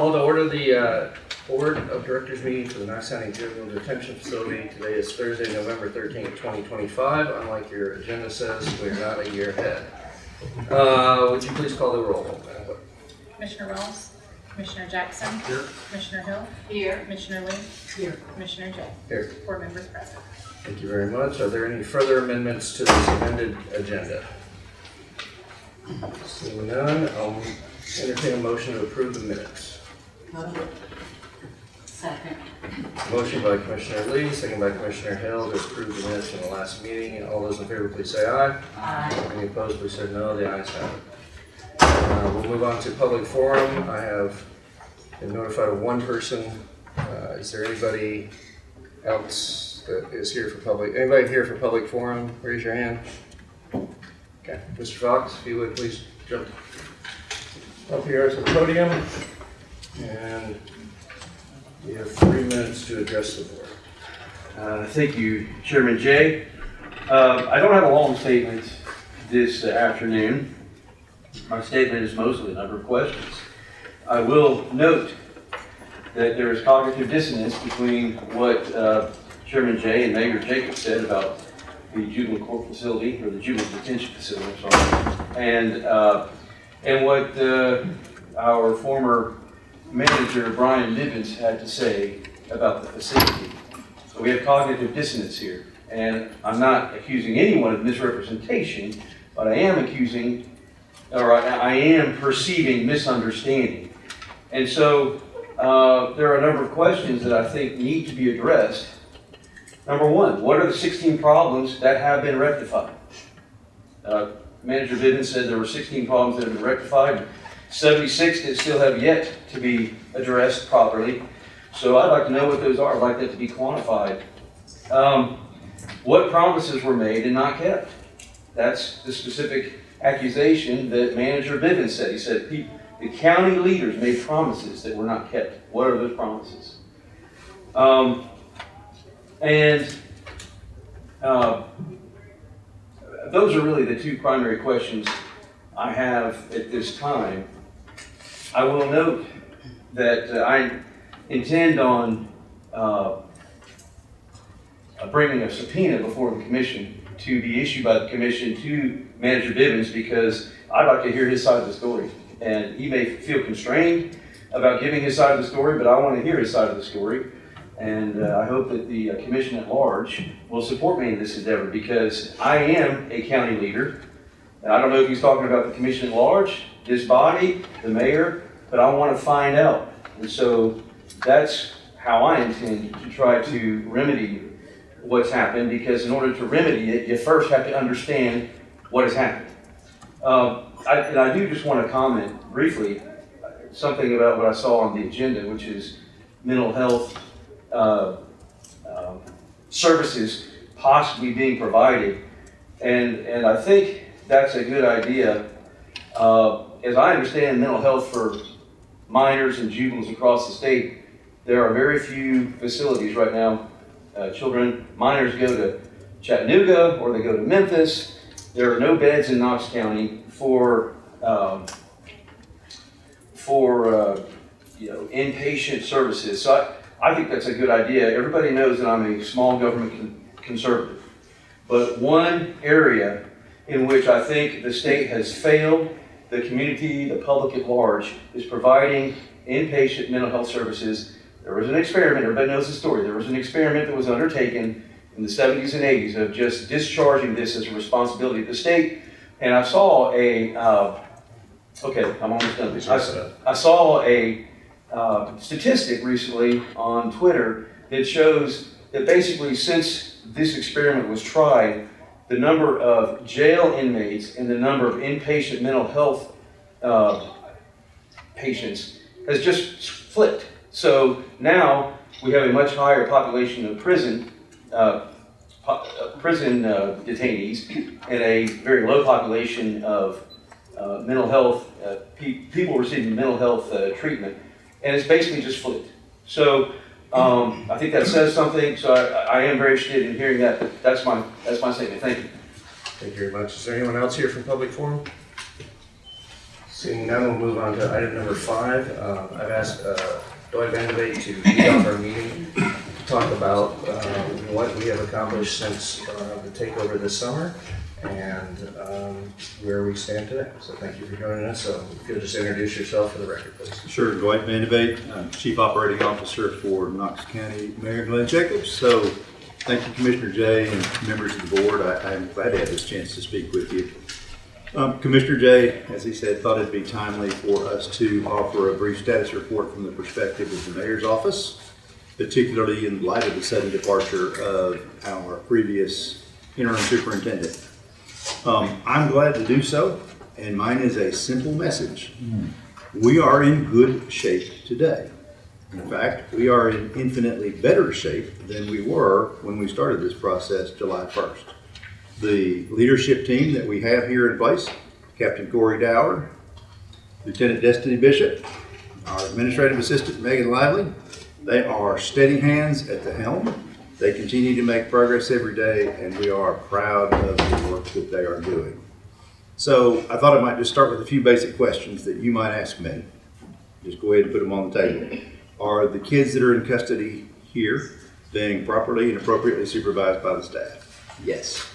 Call to order the Board of Directors meeting for the Knox County Juvenile Detention Facility. Today is Thursday, November 13th, 2025. Unlike your agenda says, we're not a year ahead. Would you please call the roll? Commissioner Ross, Commissioner Jackson, Here. Commissioner Hill, Here. Commissioner Lee, Here. Commissioner Jay. Here. 4 members present. Thank you very much. Are there any further amendments to this amended agenda? Seeing none, I'll entertain a motion to approve the minutes. Second. Motion by Commissioner Lee, second by Commissioner Hill to approve the minutes from the last meeting. All those in favor, please say aye. Aye. Any opposed, please say no. The ayes have it. We'll move on to public forum. I have been notified of one person. Is there anybody else that is here for public? Anybody here for public forum? Raise your hand. Okay, Mr. Fox, if you would please jump up here to the podium. And you have 3 minutes to address the board. Thank you, Chairman Jay. I don't have a long statement this afternoon. My statement is mostly a number of questions. I will note that there is cognitive dissonance between what Chairman Jay and Mayor Jacobs said about the juvenile court facility, or the juvenile detention facility, I'm sorry, and what our former manager, Brian Nivens, had to say about the facility. So we have cognitive dissonance here. And I'm not accusing anyone of misrepresentation, but I am I am perceiving misunderstanding. And so there are a number of questions that I think need to be addressed. Number one, what are the 16 problems that have been rectified? Manager Nivens said there were 16 problems that have been rectified. 76 that still have yet to be addressed properly. So I'd like to know what those are. I'd like that to be quantified. What promises were made and not kept? That's the specific accusation that Manager Nivens said. He said the county leaders made promises that were not kept. What are those promises? Those are really the two primary questions I have at this time. I will note that I intend on bringing a subpoena before the commission to be issued by the commission to Manager Nivens, because I'd like to hear his side of the story. And he may feel constrained about giving his side of the story, but I want to hear his side of the story. And I hope that the commission at large will support me in this endeavor, because I am a county leader. And I don't know if he's talking about the commission at large, this body, the mayor, but I want to find out. And so that's how I intend to try to remedy what's happened, because in order to remedy it, you first have to understand what has happened. And I do just want to comment briefly something about what I saw on the agenda, which is mental health services possibly being provided. And I think that's a good idea. As I understand mental health for minors and juveniles across the state, there are very few facilities right now. Minors go to Chattanooga or they go to Memphis. There are no beds in Knox County for inpatient services. So I think that's a good idea. Everybody knows that I'm a small government conservative. But one area in which I think the state has failed the community, the public at large, is providing inpatient mental health services. There was an experiment, everybody knows the story. There was an experiment that was undertaken in the 70s and 80s of just discharging this as a responsibility of the state. And I saw I'm almost done. I saw a statistic recently on Twitter that shows that basically since this experiment was tried, the number of jail inmates and the number of inpatient mental health patients has just flipped. So now we have a much higher population of prison detainees and a very low population of mental health people receiving mental health treatment, and it's basically just flipped. So I think that says something. So I am very interested in hearing that. That's my statement. Thank you. Thank you very much. Is there anyone else here from public forum? Seeing none, we'll move on to item number 5. I've asked Dwight Vandevate to lead off our meeting to talk about what we have accomplished since the takeover this summer and where we stand today. So thank you for joining us. So if you'll just introduce yourself for the record, please. Sure, Dwight Vandevate, I'm Chief Operating Officer for Knox County Mayor Glenn Jacobs. So thank you, Commissioner Jay and members of the board. I'm glad to have this chance to speak with you. Commissioner Jay, as he said, thought it'd be timely for us to offer a brief status report from the perspective of the mayor's office, particularly in light of the sudden departure of our previous interim superintendent. I'm glad to do so, and mine is a simple message. We are in good shape today. In fact, we are in infinitely better shape than we were when we started this process July 1st. The leadership team that we have here in place, Captain Corey Dower, Lieutenant Destiny Bishop, our administrative assistant Megan Lively, they are steady hands at the helm. They continue to make progress every day, and we are proud of the work that they are doing. So I thought I might just start with a few basic questions that you might ask me. Just go ahead and put them on the table. Are the kids that are in custody here being properly and appropriately supervised by the staff? Yes.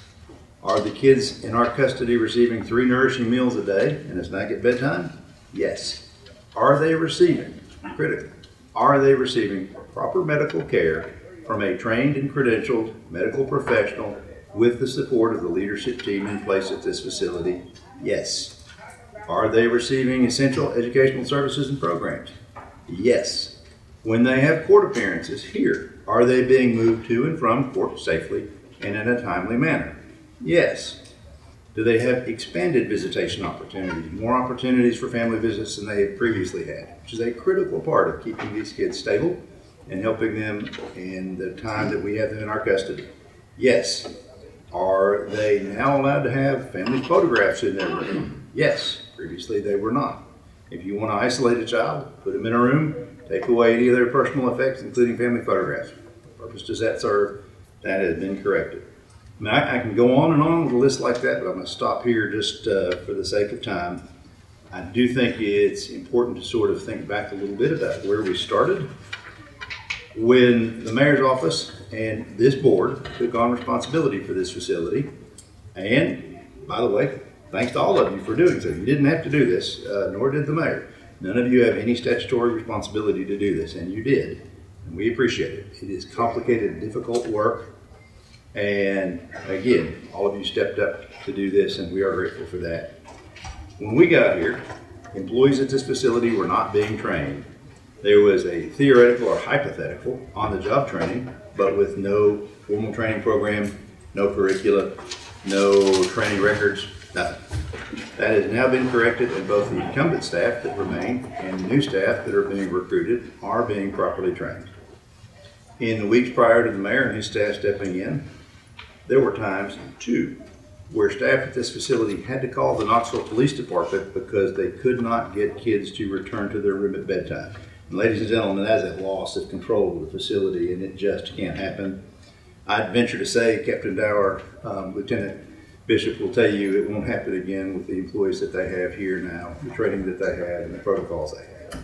Are the kids in our custody receiving 3 nourishing meals a day and a snack at bedtime? Yes. Are they receiving, critical, are they receiving proper medical care from a trained and credentialed medical professional with the support of the leadership team in place at this facility? Yes. Are they receiving essential educational services and programs? Yes. When they have court appearances here, are they being moved to and from court safely and in a timely manner? Yes. Do they have expanded visitation opportunities, more opportunities for family visits than they had previously had, which is a critical part of keeping these kids stable and helping them in the time that we have them in our custody? Yes. Are they now allowed to have family photographs in their room? Yes. Previously they were not. If you want to isolate a child, put them in a room, take away any of their personal effects, including family photographs. What purpose does that serve? That has been corrected. I mean, I can go on and on with a list like that, but I'm going to stop here just for the sake of time. I do think it's important to sort of think back a little bit about where we started. When the mayor's office and this board took on responsibility for this facility, and by the way, thanks to all of you for doing so. You didn't have to do this, nor did the mayor. None of you have any statutory responsibility to do this, and you did, and we appreciate it. It is complicated, difficult work. And again, all of you stepped up to do this, and we are grateful for that. When we got here, employees at this facility were not being trained. There was a theoretical or hypothetical on-the-job training, but with no formal training program, no curricula, no training records, nothing. That has now been corrected, and both the incumbent staff that remain and the new staff that are being recruited are being properly trained. In the weeks prior to the mayor and his staff stepping in, there were times, too, where staff at this facility had to call the Knoxville Police Department because they could not get kids to return to their room at bedtime. And ladies and gentlemen, that is a loss of control of the facility, and it just can't happen. I'd venture to say, Captain Dower, Lieutenant Bishop will tell you it won't happen again with the employees that they have here now, the training that they have and the protocols they have.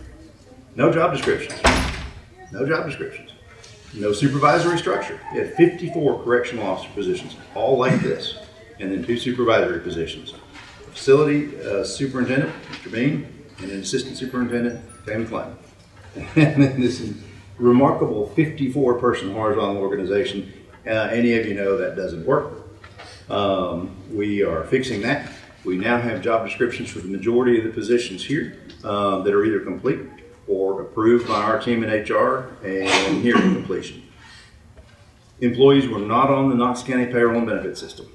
No job descriptions. No job descriptions. No supervisory structure. We had 54 correctional officer positions, all like this, and then 2 supervisory positions. Facility superintendent, Mr. Bean, and an assistant superintendent, Tammy Klein. And then this remarkable 54-person horizontal organization. Any of you know that doesn't work. We are fixing that. We now have job descriptions for the majority of the positions here that are either complete or approved by our team in HR and hearing completion. Employees were not on the Knox County payroll and benefit system.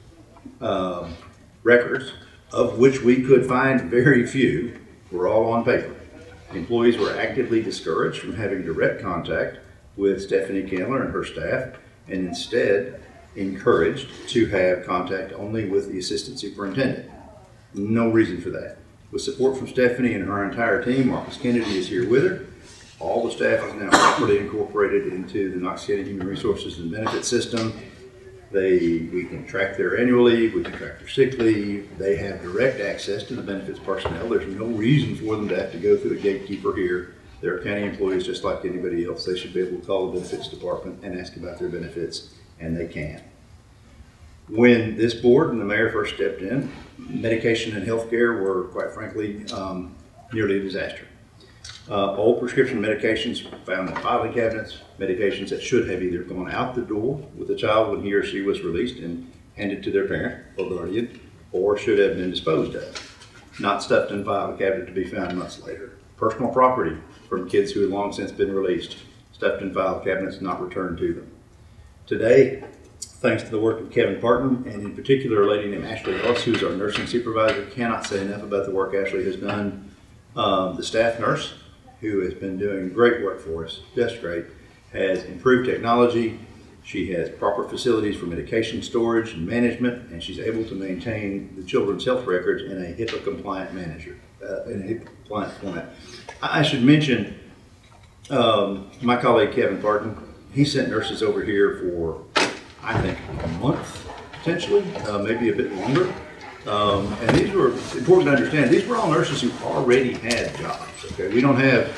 Records, of which we could find very few, were all on paper. Employees were actively discouraged from having direct contact with Stephanie Candler and her staff, and instead encouraged to have contact only with the assistant superintendent. No reason for that. With support from Stephanie and her entire team, Marcus Kennedy is here with her. All the staff is now properly incorporated into the Knox County Human Resources and Benefits System. We can track their annual leave, we can track their sick leave. They have direct access to the benefits personnel. There's no reason for them to have to go through a gatekeeper here. They're county employees just like anybody else. They should be able to call the benefits department and ask about their benefits, and they can. When this board and the mayor first stepped in, medication and healthcare were, quite frankly, nearly a disaster. Old prescription medications found in filing cabinets, medications that should have either gone out the door with the child when he or she was released and handed to their parent or guardian, or should have been disposed of, not stuffed in a filing cabinet to be found months later. Personal property from kids who had long since been released, stuffed in file cabinets, not returned to them. Today, thanks to the work of Kevin Parton, and in particular a lady named Ashley Ellis, who's our nursing supervisor, cannot say enough about the work Ashley has done. The staff nurse, who has been doing great work for us, just great, has improved technology. She has proper facilities for medication storage and management, and she's able to maintain the children's health records in a HIPAA-compliant format. I should mention my colleague Kevin Parton. He sent nurses over here for, I think, a month, potentially, maybe a bit longer. And these were important to understand. These were all nurses who already had jobs. Okay, we don't have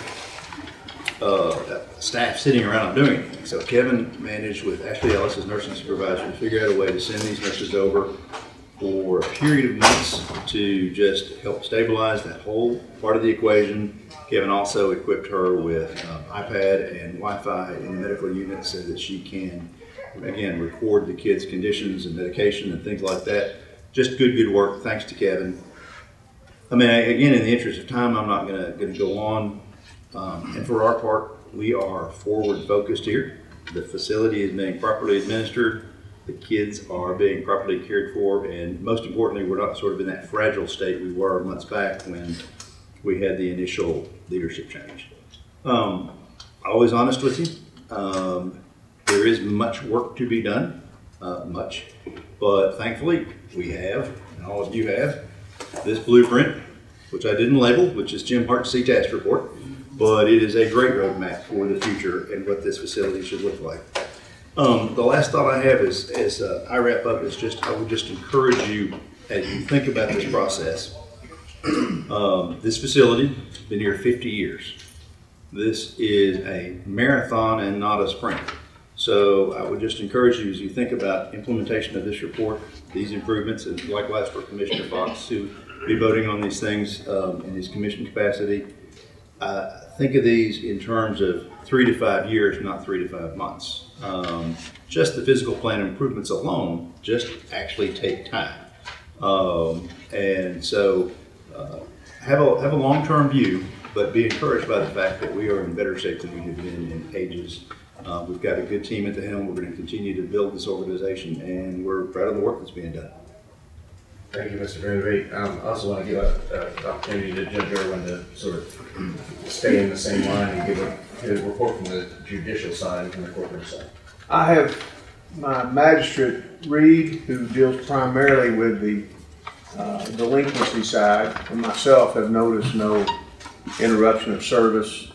staff sitting around doing anything. So Kevin managed with Ashley Ellis as nursing supervisor to figure out a way to send these nurses over for a period of months to just help stabilize that whole part of the equation. Kevin also equipped her with iPad and Wi-Fi in the medical unit so that she can, again, record the kids' conditions and medication and things like that. Just good work. Thanks to Kevin. I mean, again, in the interest of time, I'm not going to go on. And for our part, we are forward focused here. The facility is being properly administered. The kids are being properly cared for. And most importantly, we're not sort of in that fragile state we were months back when we had the initial leadership change. Always honest with you. There is much work to be done, but thankfully we have, and all of you have, this blueprint, which I didn't label, which is Jim Hart's C-Task report, but it is a great roadmap for the future and what this facility should look like. The last thought I have is, as I wrap up, is just, I would just encourage you, as you think about this process, this facility has been here 50 years. This is a marathon and not a sprint. So I would just encourage you, as you think about implementation of this report, these improvements, and likewise for Commissioner Fox, who will be voting on these things in his commission capacity, think of these in terms of 3 to 5 years, not 3 to 5 months. Just the physical plan improvements alone just actually take time. And so have a long-term view, but be encouraged by the fact that we are in better shape than we have been in ages. We've got a good team at the helm. We're going to continue to build this organization, and we're proud of the work that's being done. Thank you, Mr. Vanderbeek. I also want to give an opportunity to Judge Irwin to sort of stay in the same line and give a report from the judicial side and from the corporate side. I have my magistrate, Reed, who deals primarily with the delinquency side, and myself have noticed no interruption of service,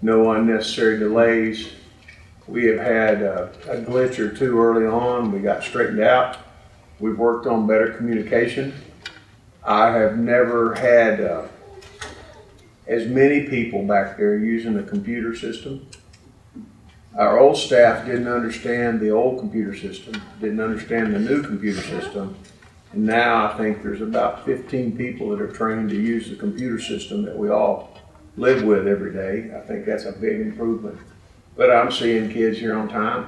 no unnecessary delays. We have had a glitch or two early on. We got straightened out. We've worked on better communication. I have never had as many people back there using the computer system. Our old staff didn't understand the old computer system, didn't understand the new computer system. And now I think there's about 15 people that are trained to use the computer system that we all live with every day. I think that's a big improvement. But I'm seeing kids here on time.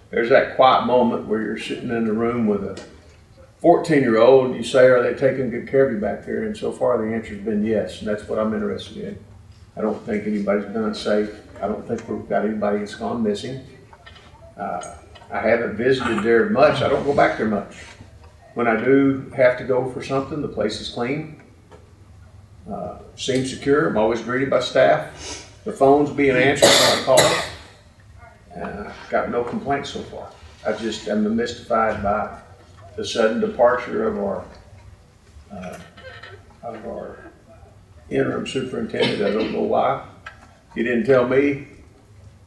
There's that quiet moment where you're sitting in the room with a 14-year-old, you say, are they taking good care of you back there? And so far the answer's been yes, and that's what I'm interested in. I don't think anybody's been unsafe. I don't think we've got anybody that's gone missing. I haven't visited there much. I don't go back there much. When I do have to go for something, the place is clean. Seems secure. I'm always greeted by staff. The phone's being answered when I call. Got no complaints so far. I just am mystified by the sudden departure of our interim superintendent. I don't know why. He didn't tell me.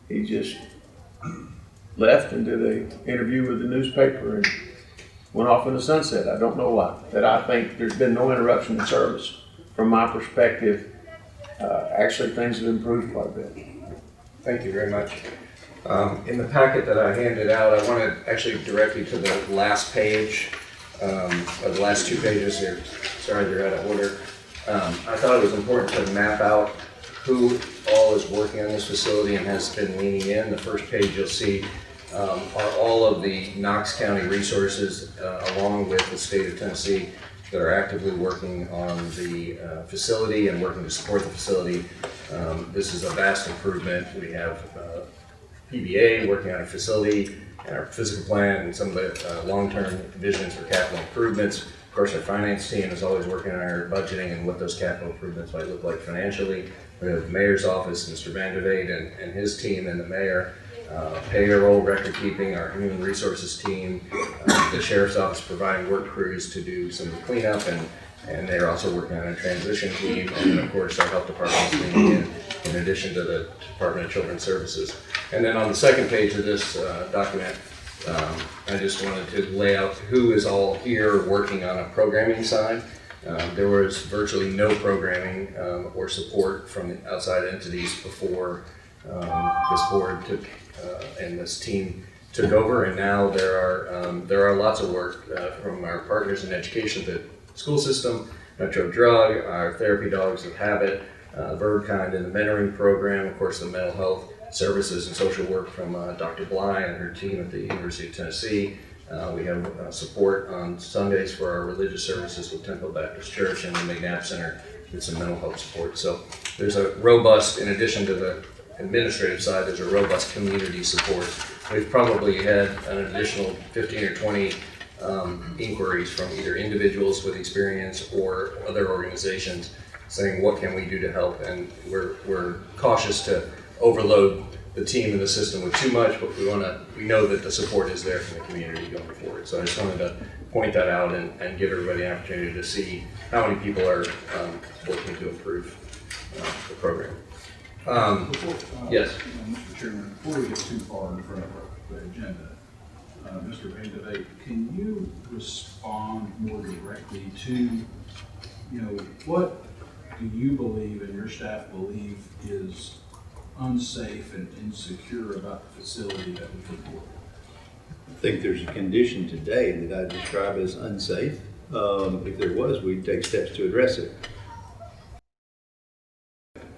He just left and did an interview with the newspaper and went off in the sunset. I don't know why. That I think there's been no interruption in service. From my perspective, actually things have improved quite a bit. Thank you very much. In the packet that I handed out, I want to actually direct you to the last page, or the last 2 pages here. Sorry, they're out of order. I thought it was important to map out who all is working on this facility and has been leaning in. The first page you'll see are all of the Knox County resources along with the state of Tennessee that are actively working on the facility and working to support the facility. This is a vast improvement. We have PBA working on our facility and our physical plan and some of the long-term visions for capital improvements. Of course, our finance team is always working on our budgeting and what those capital improvements might look like financially. We have the mayor's office, Mr. Vandervade and his team and the mayor, payroll, record keeping, our human resources team, the sheriff's office providing work crews to do some of the cleanup, and they're also working on a transition team, and then of course our health department is leaning in addition to the Department of Children's Services. And then on the second page of this document, I just wanted to lay out who is all here working on a programming side. There was virtually no programming or support from the outside entities before this board took and this team took over, and now there are lots of work from our partners in education, the school system, Metro Drug, our therapy dogs of habit, Verbkind in the mentoring program, of course the mental health services and social work from Dr. Bly and her team at the University of Tennessee. We have support on Sundays for our religious services with Temple Baptist Church and the McNabb Center with some mental health support. So there's a robust, in addition to the administrative side, there's a robust community support. We've probably had an additional 15 or 20 inquiries from either individuals with experience or other organizations saying, what can we do to help? And we're cautious to overload the team and the system with too much, but we know that the support is there from the community going forward. So I just wanted to point that out and give everybody an opportunity to see how many people are working to improve the program. Yes. Mr. Chairman, before we get too far in front of the agenda, Mr. Vandervade, can you respond more directly to, what do you believe and your staff believe is unsafe and insecure about the facility that we support? I think there's a condition today that I describe as unsafe. If there was, we'd take steps to address it.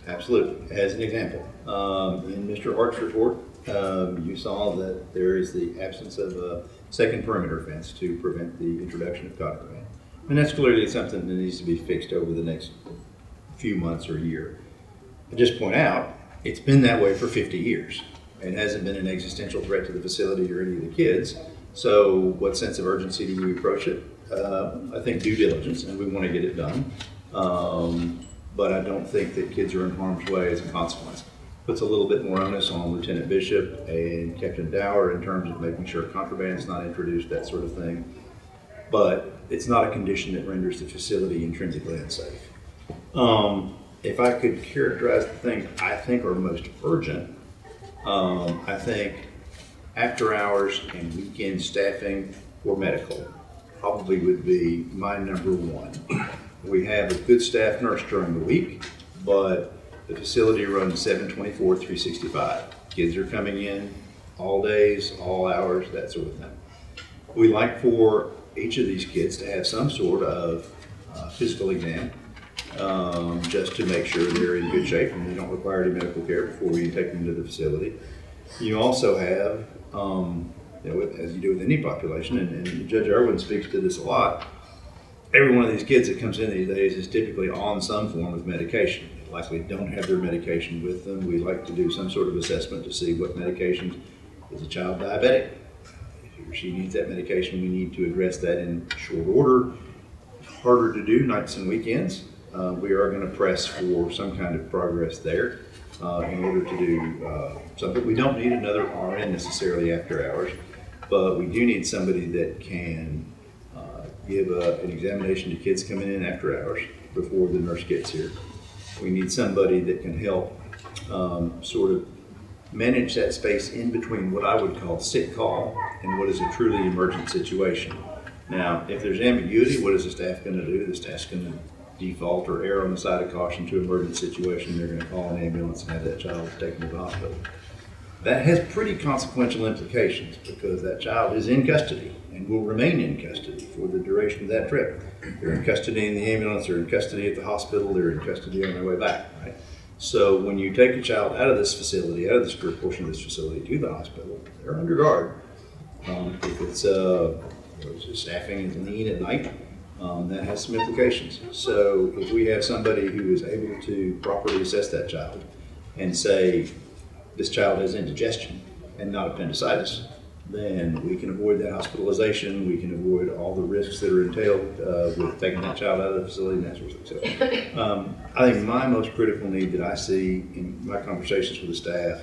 Absolutely. As an example, in Mr. Hart's report, you saw that there is the absence of a second perimeter fence to prevent the introduction of contraband. And that's clearly something that needs to be fixed over the next few months or year. I just point out, it's been that way for 50 years and hasn't been an existential threat to the facility or any of the kids. So what sense of urgency do we approach it? I think due diligence, and we want to get it done. But I don't think that kids are in harm's way as a consequence. Puts a little bit more onus on Lieutenant Bishop and Captain Dower in terms of making sure contraband is not introduced, that sort of thing. But it's not a condition that renders the facility intrinsically unsafe. If I could characterize the things I think are most urgent, I think after hours and weekend staffing for medical probably would be my number one. We have a good staff nurse during the week, but the facility runs 7/24, 365. Kids are coming in all days, all hours, that sort of thing. We like for each of these kids to have some sort of physical exam, just to make sure they're in good shape and they don't require any medical care before we take them to the facility. You also have, as you do with any population, and Judge Irwin speaks to this a lot, every one of these kids that comes in these days is typically on some form of medication. They likely don't have their medication with them. We like to do some sort of assessment to see what medications. Is a child diabetic? If he or she needs that medication, we need to address that in short order. Harder to do nights and weekends. We are going to press for some kind of progress there in order to do something. We don't need another RN necessarily after hours, but we do need somebody that can give an examination to kids coming in after hours before the nurse gets here. We need somebody that can help sort of manage that space in between what I would call sick call and what is a truly emergent situation. Now, if there's ambiguity, what is the staff going to do? The staff's going to default or err on the side of caution to emergent situation. They're going to call an ambulance and have that child taken to the hospital. That has pretty consequential implications because that child is in custody and will remain in custody for the duration of that trip. They're in custody in the ambulance, they're in custody at the hospital, they're in custody on their way back, right? So when you take a child out of this facility, out of this portion of this facility to the hospital, they're under guard. If it's staffing is lean at night, that has some implications. So if we have somebody who is able to properly assess that child and say, this child has indigestion and not appendicitis, then we can avoid that hospitalization, we can avoid all the risks that are entailed with taking that child out of the facility and that sort of thing. So I think my most critical need that I see in my conversations with the staff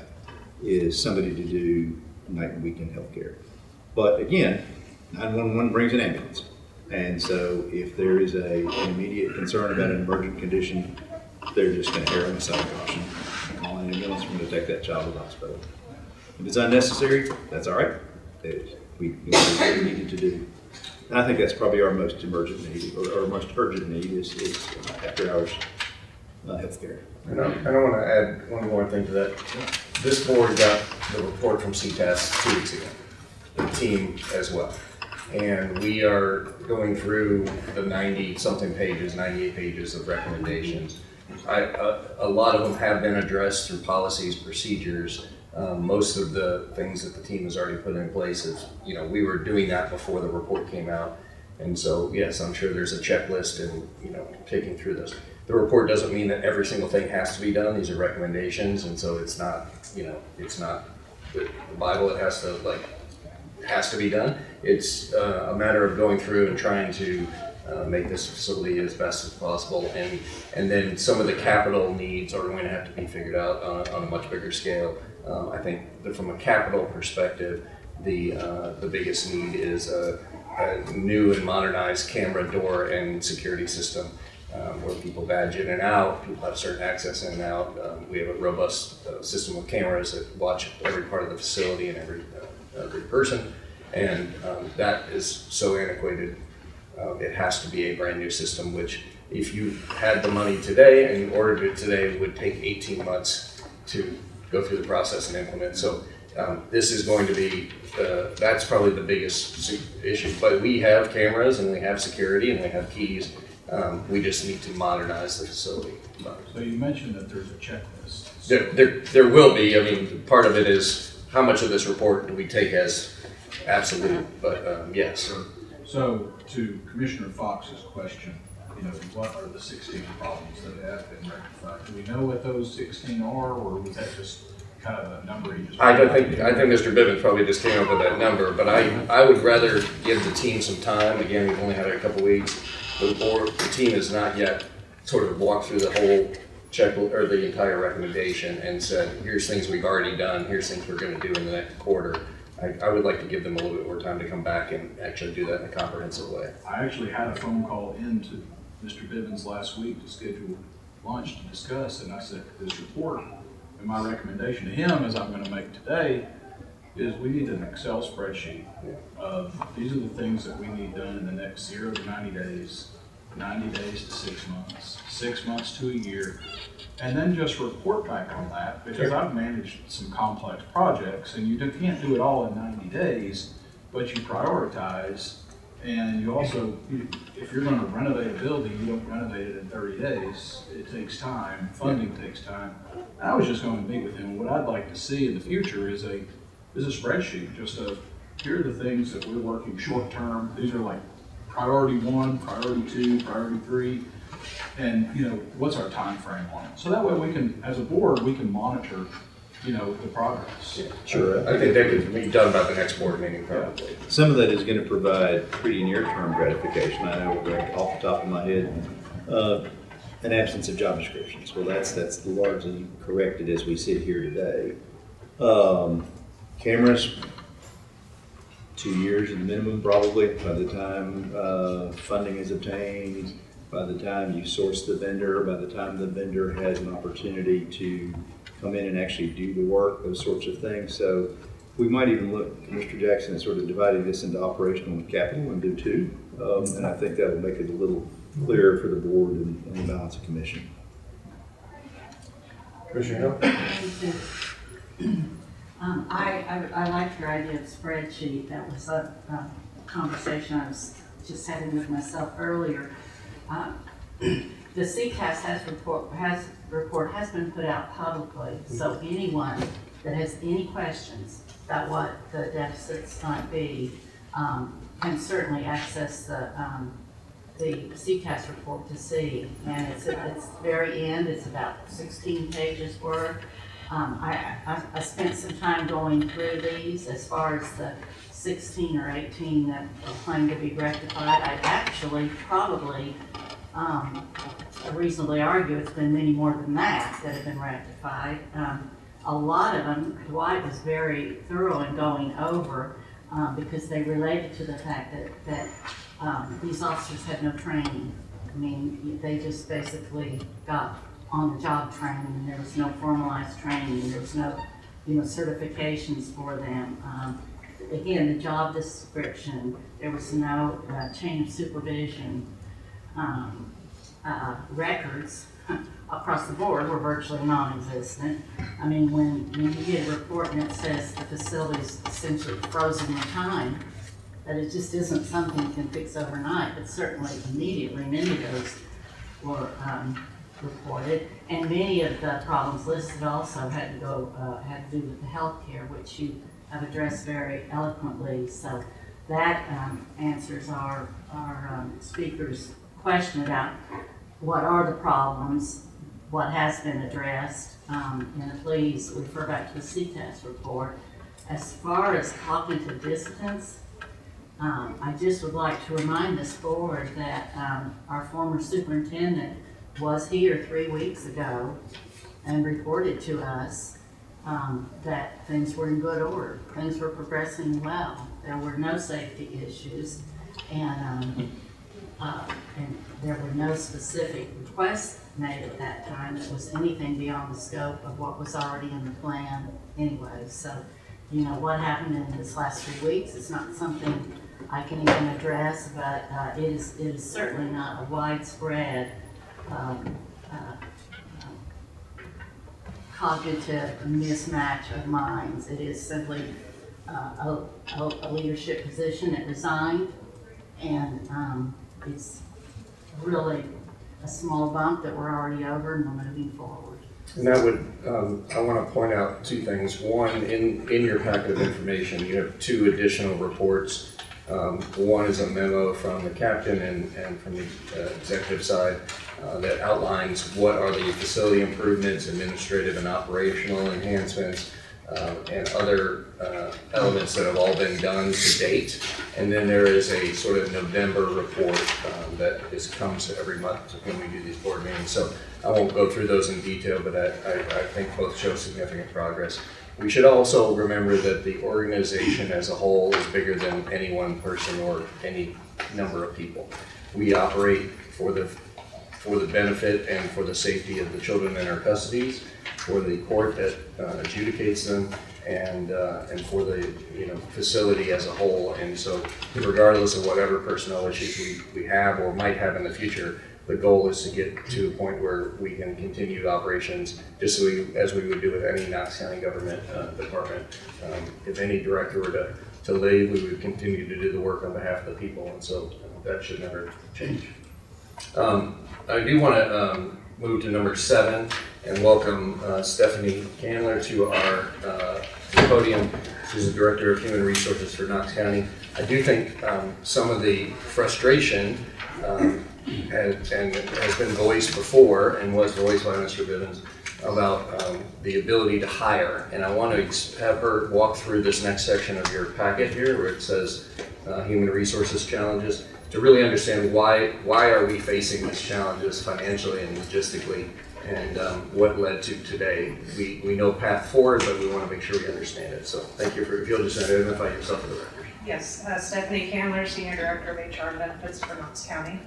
is somebody to do night and weekend health care. But again, 911 brings an ambulance. And so if there is an immediate concern about an emergent condition, they're just going to err on the side of caution. Call an ambulance, we're going to take that child to the hospital. If it's unnecessary, that's all right. We do what we needed to do. And I think that's probably our most emergent need, or our most urgent need is after hours health care. And I want to add one more thing to that. This board got the report from CTAS 2 weeks ago, the team as well. And we are going through the 90-something pages, 98 pages of recommendations. A lot of them have been addressed through policies, procedures. Most of the things that the team has already put in place is, we were doing that before the report came out. And so, yes, I'm sure there's a checklist and, taking through this. The report doesn't mean that every single thing has to be done. These are recommendations. And so it's not, it's not the Bible. It has to be done. It's a matter of going through and trying to make this facility as best as possible. And then some of the capital needs are going to have to be figured out on a much bigger scale. I think that from a capital perspective, the biggest need is a new and modernized camera door and security system where people badge in and out, people have certain access in and out. We have a robust system of cameras that watch every part of the facility and every person. And that is so antiquated. It has to be a brand new system, which if you had the money today and you ordered it today, would take 18 months to go through the process and implement. So this is going to be, that's probably the biggest issue. But we have cameras and we have security and we have keys. We just need to modernize the facility. So you mentioned that there's a checklist. There will be. I mean, part of it is how much of this report do we take as absolute, but yes. So to Commissioner Fox's question, what are the 16 problems that have been rectified? Do we know what those 16 are, or was that just kind of a number he just? I think Mr. Bivens probably just came up with that number, but I would rather give the team some time. Again, we've only had it a couple weeks. The team has not yet sort of walked through the whole or the entire recommendation and said, here's things we've already done, here's things we're going to do in the next quarter. I would like to give them a little bit more time to come back and actually do that in a comprehensive way. I actually had a phone call in to Mr. Bivens last week to schedule lunch to discuss, and I said, this report, and my recommendation to him, as I'm going to make today, is we need an Excel spreadsheet of these are the things that we need done in the next 0 to 90 days, 90 days to 6 months, 6 months to a year, and then just report back on that, because I've managed some complex projects, and you can't do it all in 90 days, but you prioritize, and you also, if you're going to renovate a building, you don't renovate it in 30 days. It takes time, funding takes time. I was just going to meet with him. What I'd like to see in the future is a spreadsheet, just here are the things that we're working short term. These are like priority 1, priority 2, priority 3. And, what's our time frame on it? So that way we can, as a board, we can monitor, the progress. Yeah, sure. I think that could be done by the next board meeting probably. Some of that is going to provide pretty near-term gratification. I know off the top of my head, an absence of job descriptions. Well, that's largely corrected as we sit here today. Cameras, 2 years at the minimum probably by the time funding is obtained. by the time you source the vendor, by the time the vendor has an opportunity to come in and actually do the work, those sorts of things. So we might even look, Mr. Jackson, at sort of dividing this into operational and capital and do two. And I think that will make it a little clearer for the board and the balance of commission. Commissioner Hill? I like your idea of spreadsheet. That was a conversation I was just having with myself earlier. The CCAS report has been put out publicly, so anyone that has any questions about what the deficits might be can certainly access the CCAS report to see. And it's very end, it's about 16 pages worth. I spent some time going through these as far as the 16 or 18 that are claimed to be rectified. I actually probably reasonably argue it's been many more than that have been rectified. A lot of them, Dwight was very thorough in going over because they related to the fact that these officers had no training. I mean, they just basically got on-the-job training, and there was no formalized training. There was no, certifications for them. Again, the job description, there was no chain of supervision. Records across the board were virtually non-existent. I mean, when you get a report and it says the facility's essentially frozen in time, that it just isn't something you can fix overnight, but certainly immediately many of those were reported. And many of the problems listed also had to do with the healthcare, which you have addressed very eloquently. So that answers our speaker's question about what are the problems, what has been addressed, and please refer back to the CTAS report. As far as talking to dissidents, I just would like to remind this board that our former superintendent was here 3 weeks ago and reported to us that things were in good order. Things were progressing well. There were no safety issues, and there were no specific requests made at that time that was anything beyond the scope of what was already in the plan anyway. So, what happened in this last 3 weeks is not something I can even address, but it is certainly not a widespread cognitive mismatch of minds. It is simply a leadership position that resigned, and it's really a small bump that we're already over, and we're moving forward. And that would, I want to point out two things. One, in your packet of information, you have 2 additional reports. One is a memo from the captain and from the executive side that outlines what are the facility improvements, administrative and operational enhancements, and other elements that have all been done to date. And then there is a sort of November report that comes every month when we do these board meetings. So I won't go through those in detail, but I think both show significant progress. We should also remember that the organization as a whole is bigger than any one person or any number of people. We operate for the benefit and for the safety of the children in our custodies, for the court that adjudicates them, and for the facility as a whole. And so, regardless of whatever personnel issues we have or might have in the future, the goal is to get to a point where we can continue operations just as we would do with any Knox County government department. If any director were to leave, we would continue to do the work on behalf of the people, and so that should never change. I do want to move to number 7 and welcome Stephanie Candler to our podium. She's the Director of Human Resources for Knox County. I do think some of the frustration has been voiced before and was voiced by Mr. Bivens about the ability to hire. And I want to have her walk through this next section of your packet here where it says human resources challenges, to really understand why are we facing these challenges financially and logistically, and what led to today. We know path forward, but we want to make sure we understand it. So thank you if you'll just identify yourself for the record. Yes, Stephanie Candler, Senior Director of HR and Benefits for Knox County.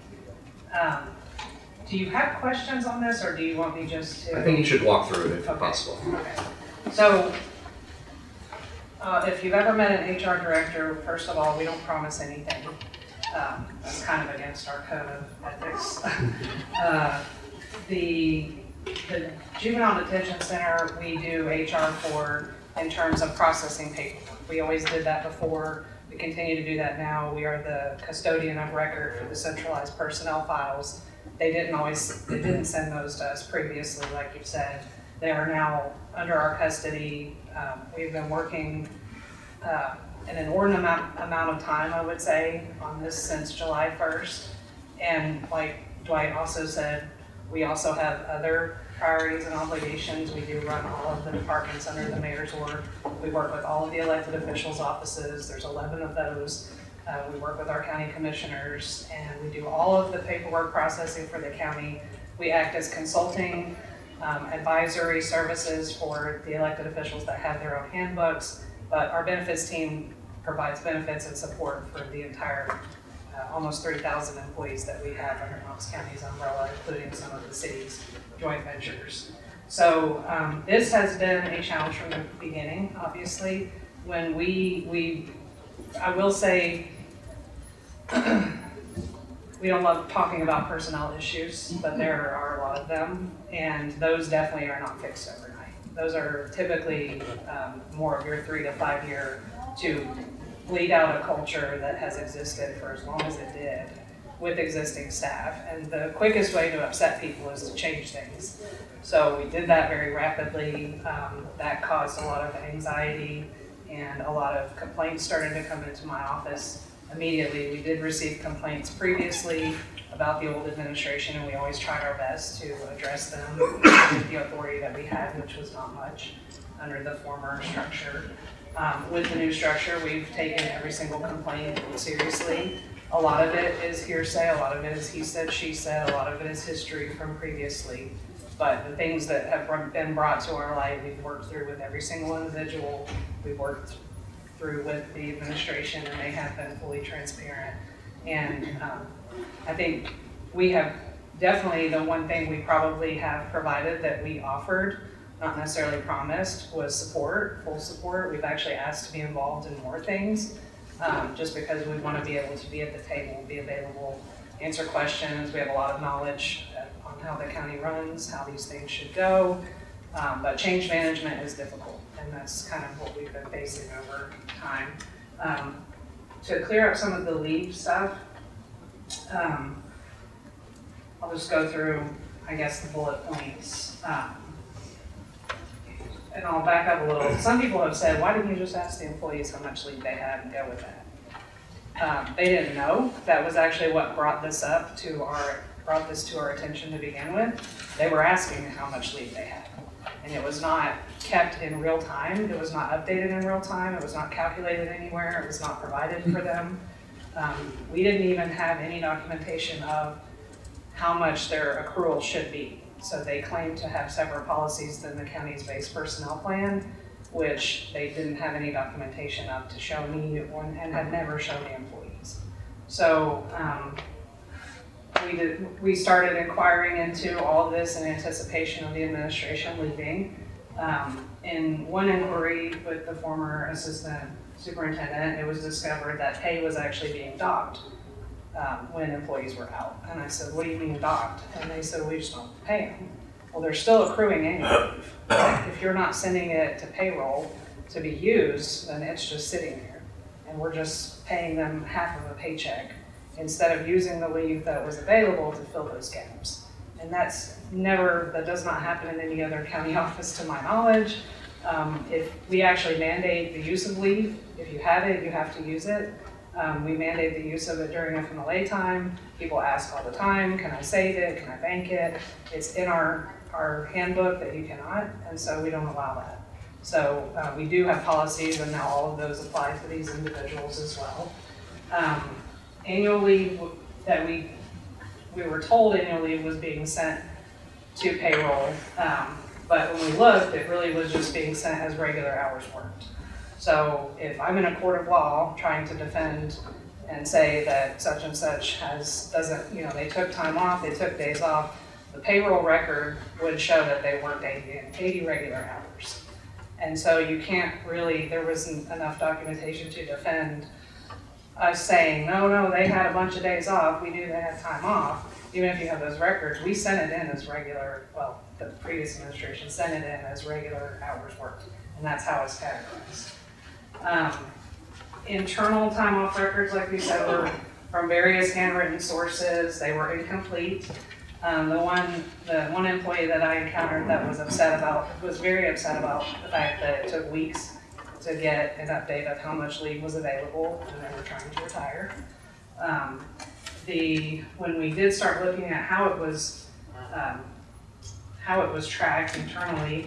do you have questions on this, or do you want me just to? I think you should walk through it if Okay. possible. Okay. So, if you've ever met an HR director, first of all, we don't promise anything. That's kind of against our code of ethics. The Juvenile Detention Center, we do HR for in terms of processing paperwork. We always did that before. We continue to do that now. We are the custodian of record for the centralized personnel files. They didn't send those to us previously, like you said. They are now under our custody. We've been working an inordinate amount of time, I would say, on this since July 1st. And like Dwight also said, we also have other priorities and obligations. We do run all of the departments under the mayor's org. We work with all of the elected officials' offices. There's 11 of those. We work with our county commissioners, and we do all of the paperwork processing for the county. We act as consulting, advisory services for the elected officials that have their own handbooks, but our benefits team provides benefits and support for the entire almost 3,000 employees that we have under Knox County's umbrella, including some of the city's joint ventures. So this has been a challenge from the beginning, obviously. When I will say, we don't love talking about personnel issues, but there are a lot of them, and those definitely are not fixed overnight. Those are typically more of your 3 to 5 year to bleed out a culture that has existed for as long as it did with existing staff. And the quickest way to upset people is to change things. So we did that very rapidly. That caused a lot of anxiety, and a lot of complaints started to come into my office immediately. We did receive complaints previously about the old administration, and we always tried our best to address them with the authority that we had, which was not much under the former structure. With the new structure, we've taken every single complaint seriously. A lot of it is hearsay, a lot of it is he said, she said, a lot of it is history from previously. But the things that have been brought to our light, we've worked through with every single individual. We've worked through with the administration, and they have been fully transparent. And I think we have definitely, the one thing we probably have provided that we offered, not necessarily promised, was support, full support. We've actually asked to be involved in more things, just because we want to be able to be at the table, be available, answer questions. We have a lot of knowledge on how the county runs, how these things should go, but change management is difficult, and that's kind of what we've been facing over time. To clear up some of the leave stuff, I'll just go through, I guess, the bullet points. And I'll back up a little. Some people have said, why didn't you just ask the employees how much leave they had and go with that? They didn't know. That was actually what brought this to our attention to begin with. They were asking how much leave they had. And it was not kept in real time. It was not updated in real time. It was not calculated anywhere. It was not provided for them. We didn't even have any documentation of how much their accrual should be. So they claimed to have separate policies than the county's base personnel plan, which they didn't have any documentation of to show me and had never shown the employees. So we started inquiring into all of this in anticipation of the administration leaving. In one inquiry with the former assistant superintendent, it was discovered that pay was actually being docked when employees were out. And I said, what do you mean docked? And they said, we just don't pay them. Well, they're still accruing annual leave. If you're not sending it to payroll to be used, then it's just sitting there. And we're just paying them half of a paycheck instead of using the leave that was available to fill those gaps. And that does not happen in any other county office to my knowledge. If we actually mandate the use of leave, if you have it, you have to use it. We mandate the use of it during FMLA time. People ask all the time, can I save it, can I bank it? It's in our handbook that you cannot, and so we don't allow that. So we do have policies, and now all of those apply to these individuals as well. Annual leave that we were told annual leave was being sent to payroll, but when we looked, it really was just being sent as regular hours worked. So if I'm in a court of law trying to defend and say that such and such doesn't, they took time off, they took days off, the payroll record would show that they worked 80 regular hours. And so you can't really, there wasn't enough documentation to defend us saying, no, they had a bunch of days off, we knew they had time off. Even if you have those records, we sent it in as regular, well, the previous administration sent it in as regular hours worked, and that's how it's categorized. Internal time off records, like we said, were from various handwritten sources. They were incomplete. The one employee that I encountered that was very upset about the fact that it took weeks to get an update of how much leave was available when they were trying to retire. When we did start looking at how it was tracked internally,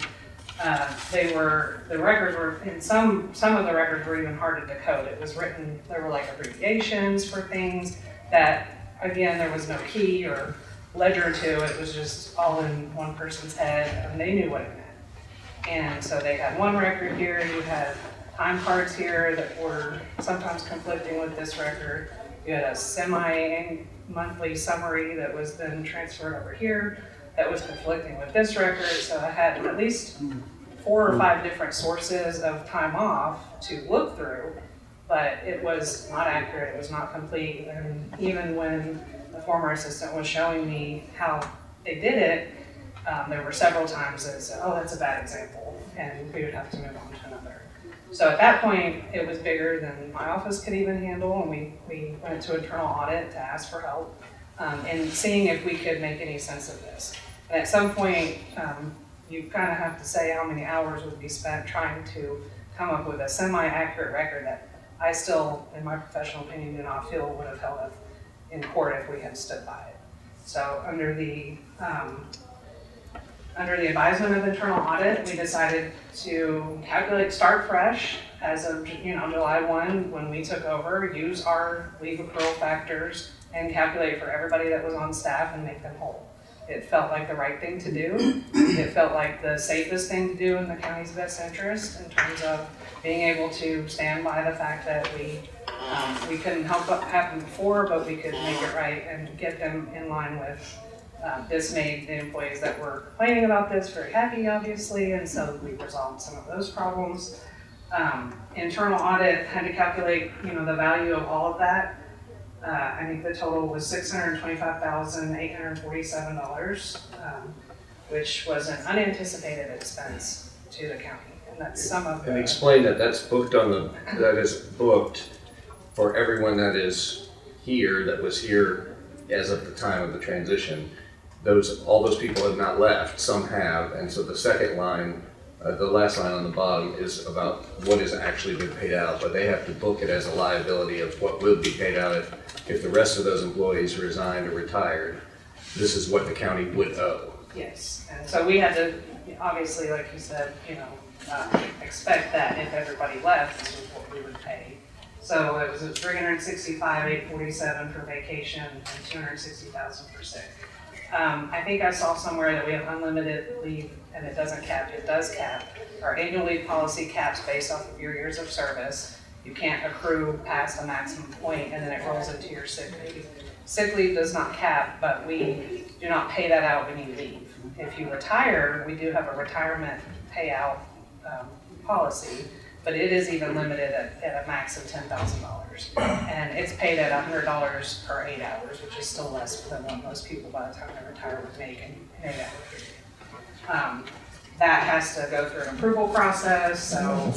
the records were, and some of the records were even hard to decode. It was written, there were like abbreviations for things that, again, there was no key or ledger to it. It was just all in one person's head, and they knew what it meant. And so they had one record here, you had time cards here that were sometimes conflicting with this record. You had a semi-monthly summary that was then transferred over here that was conflicting with this record. So I had at least 4 or 5 different sources of time off to look through, but it was not accurate, it was not complete. And even when the former assistant was showing me how they did it, there were several times that said, oh, that's a bad example, and we would have to move on to another. So at that point, it was bigger than my office could even handle, and we went to internal audit to ask for help and seeing if we could make any sense of this. And at some point, you kind of have to say how many hours would be spent trying to come up with a semi-accurate record that I still, in my professional opinion, do not feel would have held up in court if we had stood by it. So under the advisement of internal audit, we decided to start fresh as of July 1 when we took over, use our leave accrual factors and calculate for everybody that was on staff and make them whole. It felt like the right thing to do. It felt like the safest thing to do in the county's best interest in terms of being able to stand by the fact that we couldn't help what happened before, but we could make it right and get them in line with. This made the employees that were complaining about this very happy, obviously, and so we resolved some of those problems. Internal audit had to calculate, the value of all of that. I think the total was $625,847, which was an unanticipated expense to the county, and that's some of the. And explain that that's booked that is booked for everyone that is here, that was here as of the time of the transition. All those people have not left, some have, and so the second line, the last line on the bottom is about what has actually been paid out, but they have to book it as a liability of what will be paid out if the rest of those employees resigned or retired. This is what the county would owe. Yes, and so we had to, obviously, like you said, expect that if everybody left, this is what we would pay. So it was $365,847 for vacation and $260,000 for sick. I think I saw somewhere that we have unlimited leave, and it doesn't cap. It does cap. Our annual leave policy caps based off of your years of service. You can't accrue past a maximum point, and then it rolls into your sick leave. Sick leave does not cap, but we do not pay that out when you leave. If you retire, we do have a retirement payout policy, but it is even limited at a max of $10,000. And it's paid at $100 per 8 hours, which is still less than what most people by the time they retire would make in an 8-hour period. That has to go through an approval process, so,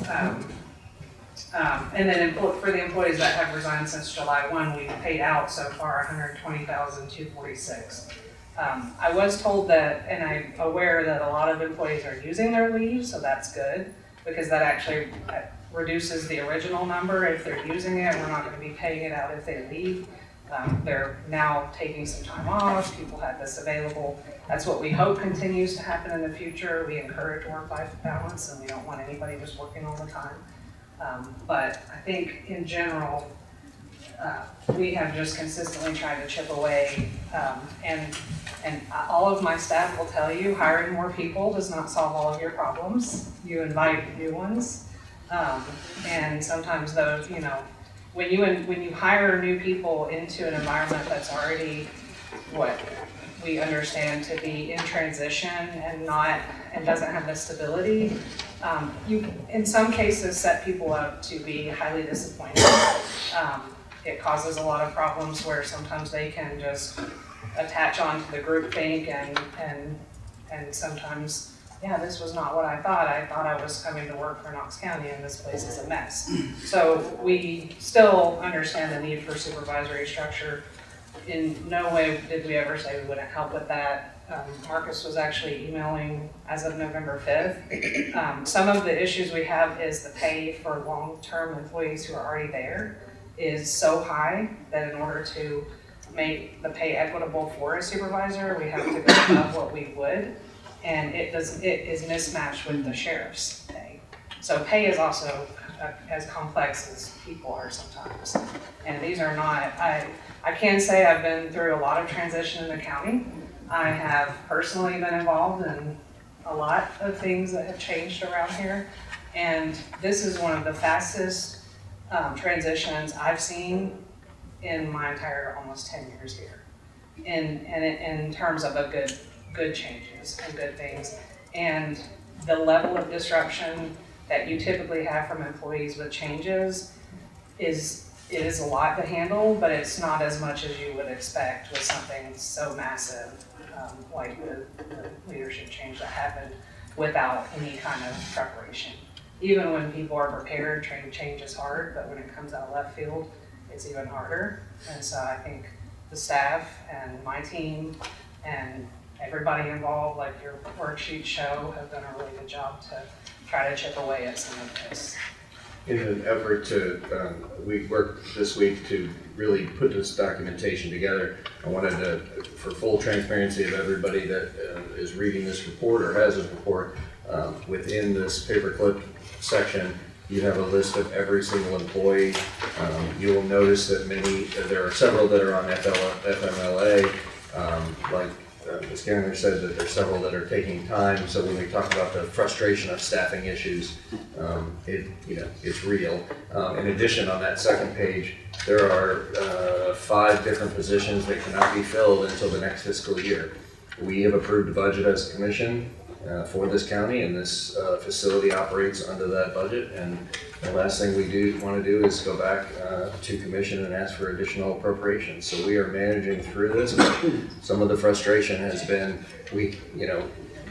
and then for the employees that have resigned since July 1, we've paid out so far $120,246. I was told that, and I'm aware that a lot of employees are using their leave, so that's good, because that actually reduces the original number. If they're using it, we're not going to be paying it out if they leave. They're now taking some time off. People have this available. That's what we hope continues to happen in the future. We encourage work-life balance, and we don't want anybody just working all the time. But I think in general, we have just consistently tried to chip away, and all of my staff will tell you, hiring more people does not solve all of your problems. You invite new ones, and sometimes those, when you hire new people into an environment that's already we understand to be in transition and doesn't have the stability, you in some cases set people up to be highly disappointed. It causes a lot of problems where sometimes they can just attach onto the groupthink and sometimes, yeah, this was not what I thought. I thought I was coming to work for Knox County and this place is a mess. So we still understand the need for supervisory structure. In no way did we ever say we wouldn't help with that. Marcus was actually emailing as of November 5th. Some of the issues we have is the pay for long-term employees who are already there is so high that in order to make the pay equitable for a supervisor, we have to go above what we would. And it is mismatched with the sheriff's pay. So pay is also as complex as people are sometimes. And these are not, I can say I've been through a lot of transition in the county. I have personally been involved in a lot of things that have changed around here. And this is one of the fastest transitions I've seen in my entire almost 10 years here. In terms of a good changes and good things. And the level of disruption that you typically have from employees with changes is a lot to handle, but it's not as much as you would expect with something so massive like the leadership change that happened without any kind of preparation. Even when people are prepared, change is hard, but when it comes out of left field, it's even harder. And so I think the staff and my team and everybody involved, like your worksheets show, have done a really good job to try to chip away at some of this. In an effort to, we worked this week to really put this documentation together. I wanted to, for full transparency of everybody that is reading this report or has this report, within this paperclip section, you have a list of every single employee. You will notice that there are several that are on FMLA, like Ms. Garner said that there's several that are taking time. So when we talk about the frustration of staffing issues, it's real. In addition, on that second page, there are 5 different positions that cannot be filled until the next fiscal year. We have approved a budget as a commission for this county, and this facility operates under that budget. And the last thing we want to do is go back to commission and ask for additional appropriations. So we are managing through this. Some of the frustration has been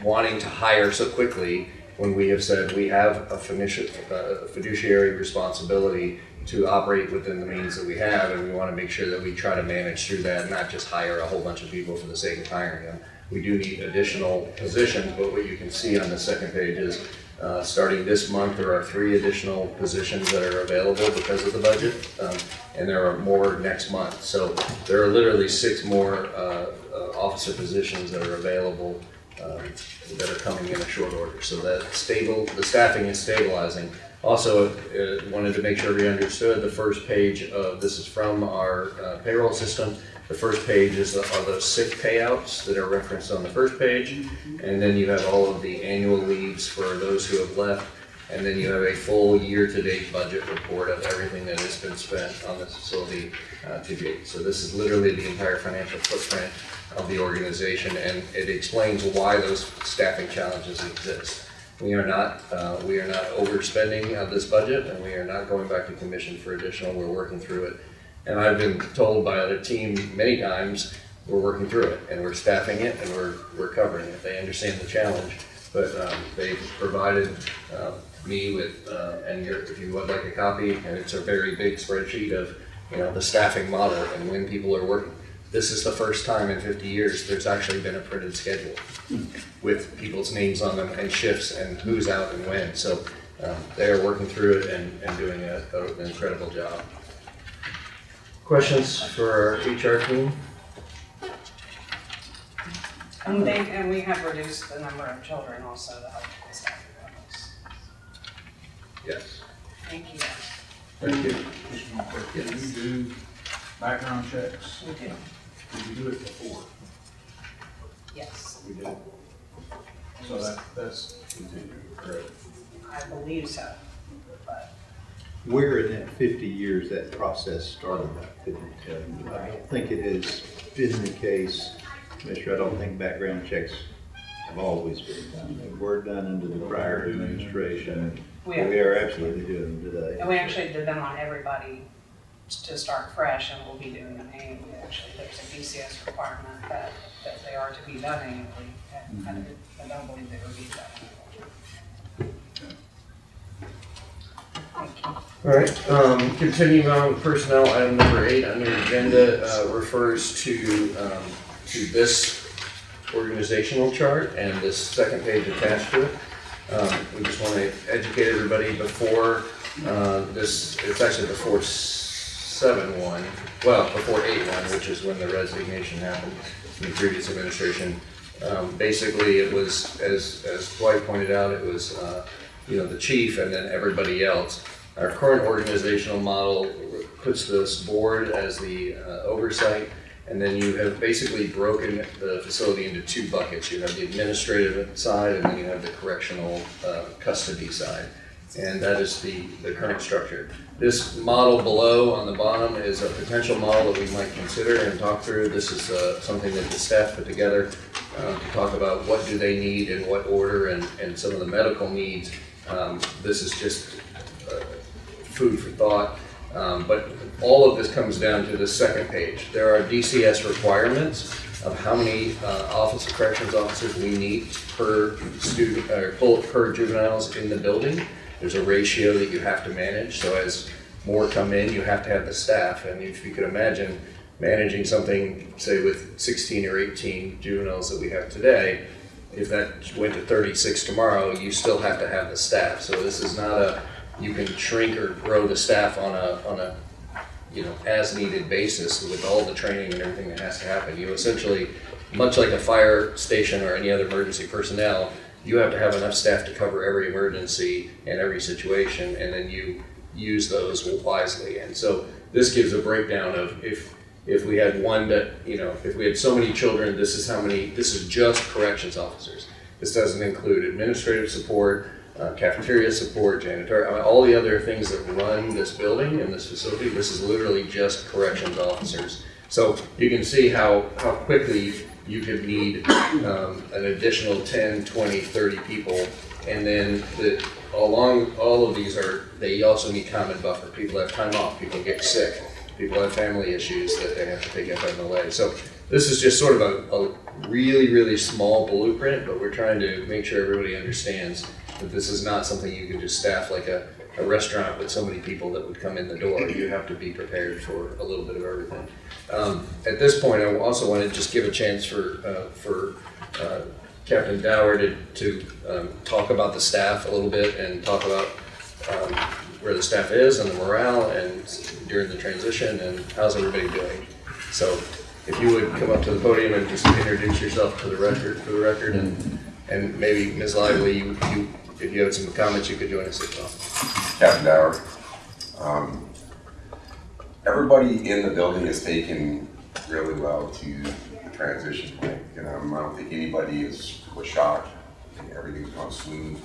wanting to hire so quickly when we have said we have a fiduciary responsibility to operate within the means that we have, and we want to make sure that we try to manage through that and not just hire a whole bunch of people for the sake of hiring them. We do need additional positions, but what you can see on the second page is starting this month, there are 3 additional positions that are available because of the budget, and there are more next month. So there are literally 6 more officer positions that are available that are coming in a short order. So that the staffing is stabilizing. Also, wanted to make sure we understood the first page of this is from our payroll system. The first page are those sick payouts that are referenced on the first page, and then you have all of the annual leaves for those who have left, and then you have a full year-to-date budget report of everything that has been spent on this facility to date. So this is literally the entire financial footprint of the organization, and it explains why those staffing challenges exist. We are not overspending this budget, and we are not going back to commission for additional. We're working through it. And I've been told by the team many times, we're working through it and we're staffing it and we're covering it. They understand the challenge, but they've provided me with, and if you would like a copy, and it's a very big spreadsheet of the staffing model and when people are working. This is the first time in 50 years there's actually been a printed schedule with people's names on them and shifts and who's out and when. So they are working through it and doing an incredible job. Questions for our HR team? And we have reduced the number of children also to help with the staffing levels. Yes. Thank you. Thank you. Just one quick, did we do background checks? We do. Did we do it before? Yes, We did. So that's continuing, correct? I believe so. But Where in that 50 years that process started, I couldn't tell you. I don't think it has been the case Commissioner, I don't think background checks have always been done. They were done under the prior administration. We We are absolutely doing them today. And we actually did them on everybody to start fresh, and we'll be doing them annually. Actually, there's a DCS requirement that they are to be done annually, and I don't believe they were being done. Thank you. All right, continuing on with personnel, item number 8 on your agenda refers to this organizational chart and this second page attached to it. We just want to educate everybody before it's actually before 7-1, well, before 8-1, which is when the resignation happened in the previous administration. Basically, it was, as Dwight pointed out, it was the chief and then everybody else. Our current organizational model puts this board as the oversight, and then you have basically broken the facility into 2 buckets. You have the administrative side, and then you have the correctional custody side. And that is the current structure. This model below on the bottom is a potential model that we might consider and talk through. This is something that the staff put together to talk about what do they need in what order and some of the medical needs. This is just food for thought. But all of this comes down to the second page. There are DCS requirements of how many Office of Corrections officers we need per student or per juveniles in the building. There's a ratio that you have to manage. So as more come in, you have to have the staff. And if you could imagine managing something, say with 16 or 18 juveniles that we have today, if that went to 36 tomorrow, you still have to have the staff. So this is not you can shrink or grow the staff on a as needed basis with all the training and everything that has to happen. You essentially, much like a fire station or any other emergency personnel, you have to have enough staff to cover every emergency and every situation, and then you use those wisely. And so this gives a breakdown of if we had if we had so many children, this is just corrections officers. This doesn't include administrative support, cafeteria support, janitorial, all the other things that run this building and this facility. This is literally just corrections officers. So you can see how quickly you could need an additional 10, 20, 30 people. And then along all of these they also need common buffer. People have time off, people get sick, people have family issues that they have to take FMLA. So this is just sort of a really, really small blueprint, but we're trying to make sure everybody understands that this is not something you can just staff like a restaurant with so many people that would come in the door. You have to be prepared for a little bit of everything. At this point, I also want to just give a chance for Captain Dower to talk about the staff a little bit and talk about where the staff is and the morale and during the transition and how's everybody doing. So if you would come up to the podium and just introduce yourself for the record, and maybe Ms. Lively, if you have some comments, you could join us as well. Captain Dower. Everybody in the building is taken really well to the transition point. I don't think anybody was shocked. I think everything's gone smooth.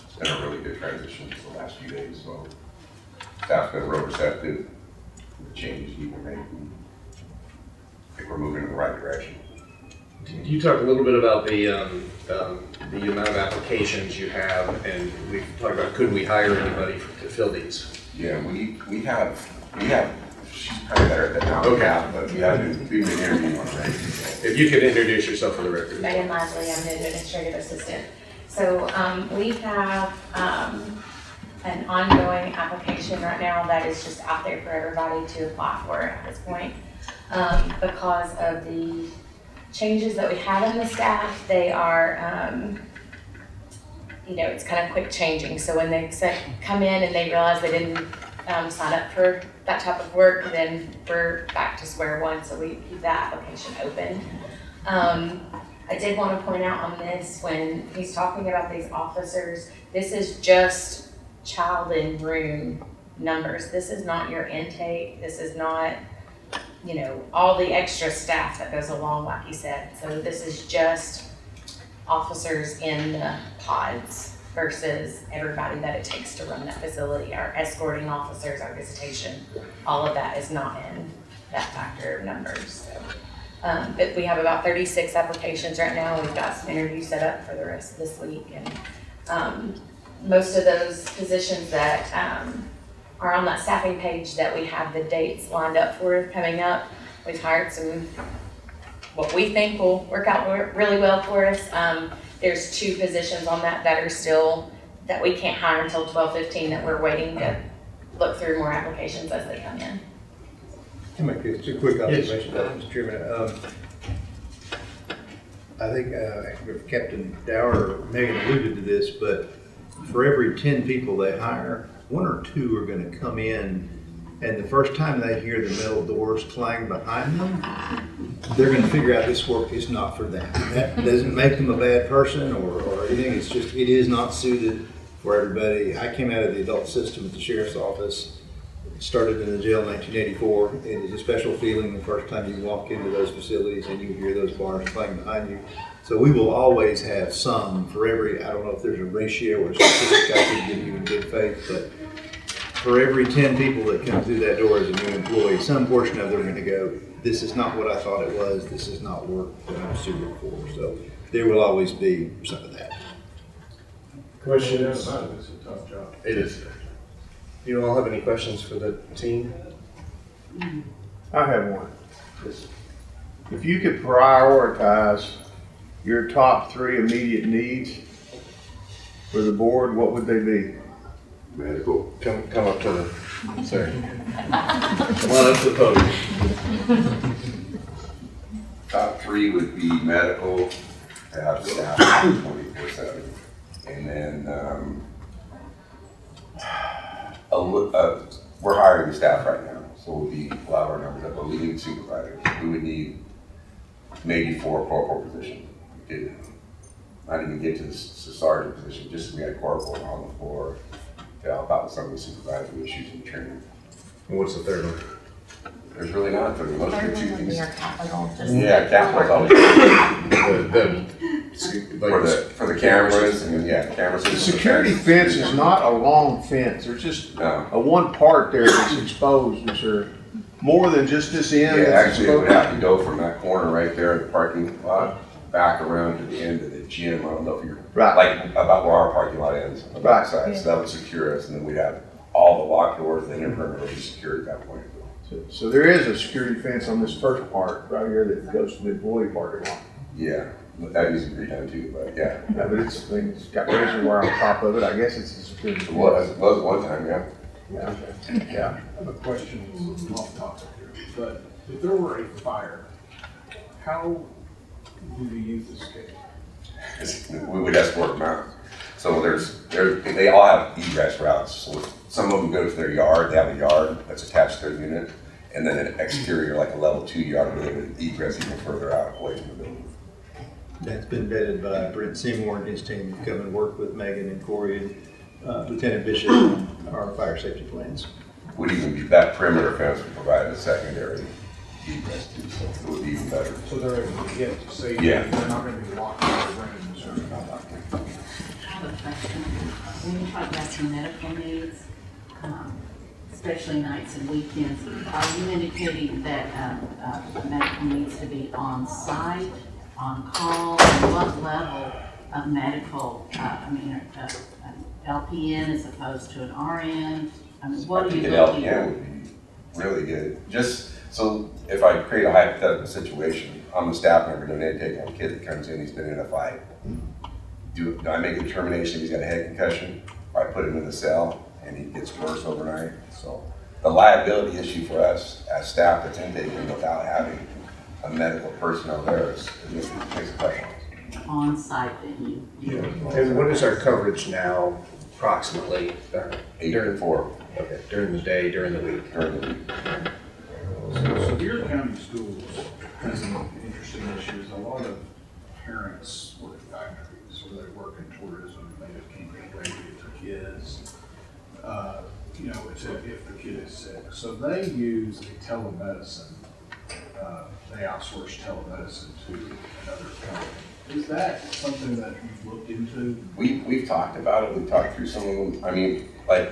It's been a really good transition for the last few days. So staff's been real receptive to the changes you can make. I think we're moving in the right direction. Can you talk a little bit about the amount of applications you have, and we talked about could we hire anybody to fill these? Yeah, we have. She's probably better at that now. Okay. But we've been interviewing already. If you could introduce yourself for the record. Megan Lively, I'm the administrative assistant. So we have an ongoing application right now that is just out there for everybody to apply for at this point. Because of the changes that we have in the staff, they are, it's kind of quick changing. So when they come in and they realize they didn't sign up for that type of work, then we're back to square one. So we keep that application open. I did want to point out on this, when he's talking about these officers, this is just child in room numbers. This is not your intake. This is not, all the extra staff that goes along, like he said. So this is just officers in the pods versus everybody that it takes to run that facility. Our escorting officers, our visitation, all of that is not in that factor of numbers. So But we have about 36 applications right now. We've got some interviews set up for the rest of this week. And most of those positions that are on that staffing page that we have the dates lined up for coming up, we've hired some, what we think will work out really well for us. There's 2 positions on that are still, that we can't hire until 12/15, that we're waiting to look through more applications as they come in. Can I make just a quick observation, Mr. Chairman? I think Captain Dower or Megan alluded to this, but for every 10 people they hire, 1 or 2 are going to come in, and the first time they hear the metal doors clang behind them, they're going to figure out this work is not for them. That doesn't make them a bad person or anything. It's just, it is not suited for everybody. I came out of the adult system at the sheriff's office. Started in the jail in 1984. It is a special feeling the first time you walk into those facilities and you hear those bars playing behind you. So we will always have some for every, I don't know if there's a ratio or statistic I could give you in good faith, but for every 10 people that come through that door as a new employee, some portion of them are going to go, this is not what I thought it was, this is not work that I'm suited for. So there will always be some of that. Questions? It's a tough job. It is. Do you all have any questions for the team? I have one. If you could prioritize your top 3 immediate needs for the board, what would they be? Medical. Come up to the, sorry. Come on up to the podium. Top 3 would be medical, to have staff 24/7. And then, we're hiring staff right now, so we'll be a lot of our numbers up, but we need supervisors. We would need maybe 4 corporal positions. We did not even get to the sergeant position, just we had corporal on the floor to help out with some of the supervisory issues and training. And what's the third one? There's really not, there's most of the 2 things. Capital, just. Yeah, capital's always for the cameras and cameras. The security fence is not a long fence. There's just No. a one part there that's exposed. Is there more than just this end? Yeah, that's actually, it would exposed? have to go from that corner right there in the parking lot back around to the end of the gym. I don't know if you're, Right. like, about where our parking lot ends, on the Right. backside. So that would secure us, and then we'd have all the locked doors and then permanently secured at that point. So there is a security fence on this first part right here that goes to the employee parking lot. Yeah, that needs to be redone too, but yeah. Yeah, but it's got razor wire on top of it. I guess it's a security It fence. was one time, yeah. Yeah, yeah. I have a question off topic here, but if there were a fire, how do the youth escape? We would escort them out. So they all have egress routes. So some of them go to their yard, they have a yard that's attached to their unit, and then an exterior, like a level 2 yard, where they would egress even further out away from the building. That's been vetted by Brent Seymour and his team to come and work with Megan and Corey and Lieutenant Bishop on our fire safety plans. Would even be, that perimeter fence would provide a secondary egress too, so it would be even better. So they're able to get to safety, Yeah. they're not gonna be locked in the room, concerned about that. I have a question. When you talk about your medical needs, especially nights and weekends, are you indicating that medical needs to be on site, on call, and what level of medical, an LPN as opposed to an RN? I mean, what I are you think looking an LPN would be really good. Just, so if I create a hypothetical situation, I'm a staff member doing intake on a kid that comes in, he's been in a fight. Do I make a determination he's got a head concussion, or I put him in the cell and he gets worse overnight? So the liability issue for us as staff that's intaking without having a medical personnel there makes a question. on site that you? And what is our coverage now approximately? 8 to 4 Okay, during the day, during the week? during the week. So Beard County Schools has an interesting issue. A lot of parents work at factories or they work in tourism. They just can't get away with their kids. If the kid is sick. So they use a telemedicine. They outsource telemedicine to another company. Is that something that you've looked into? We've talked about it. We've talked through some of them. I mean, like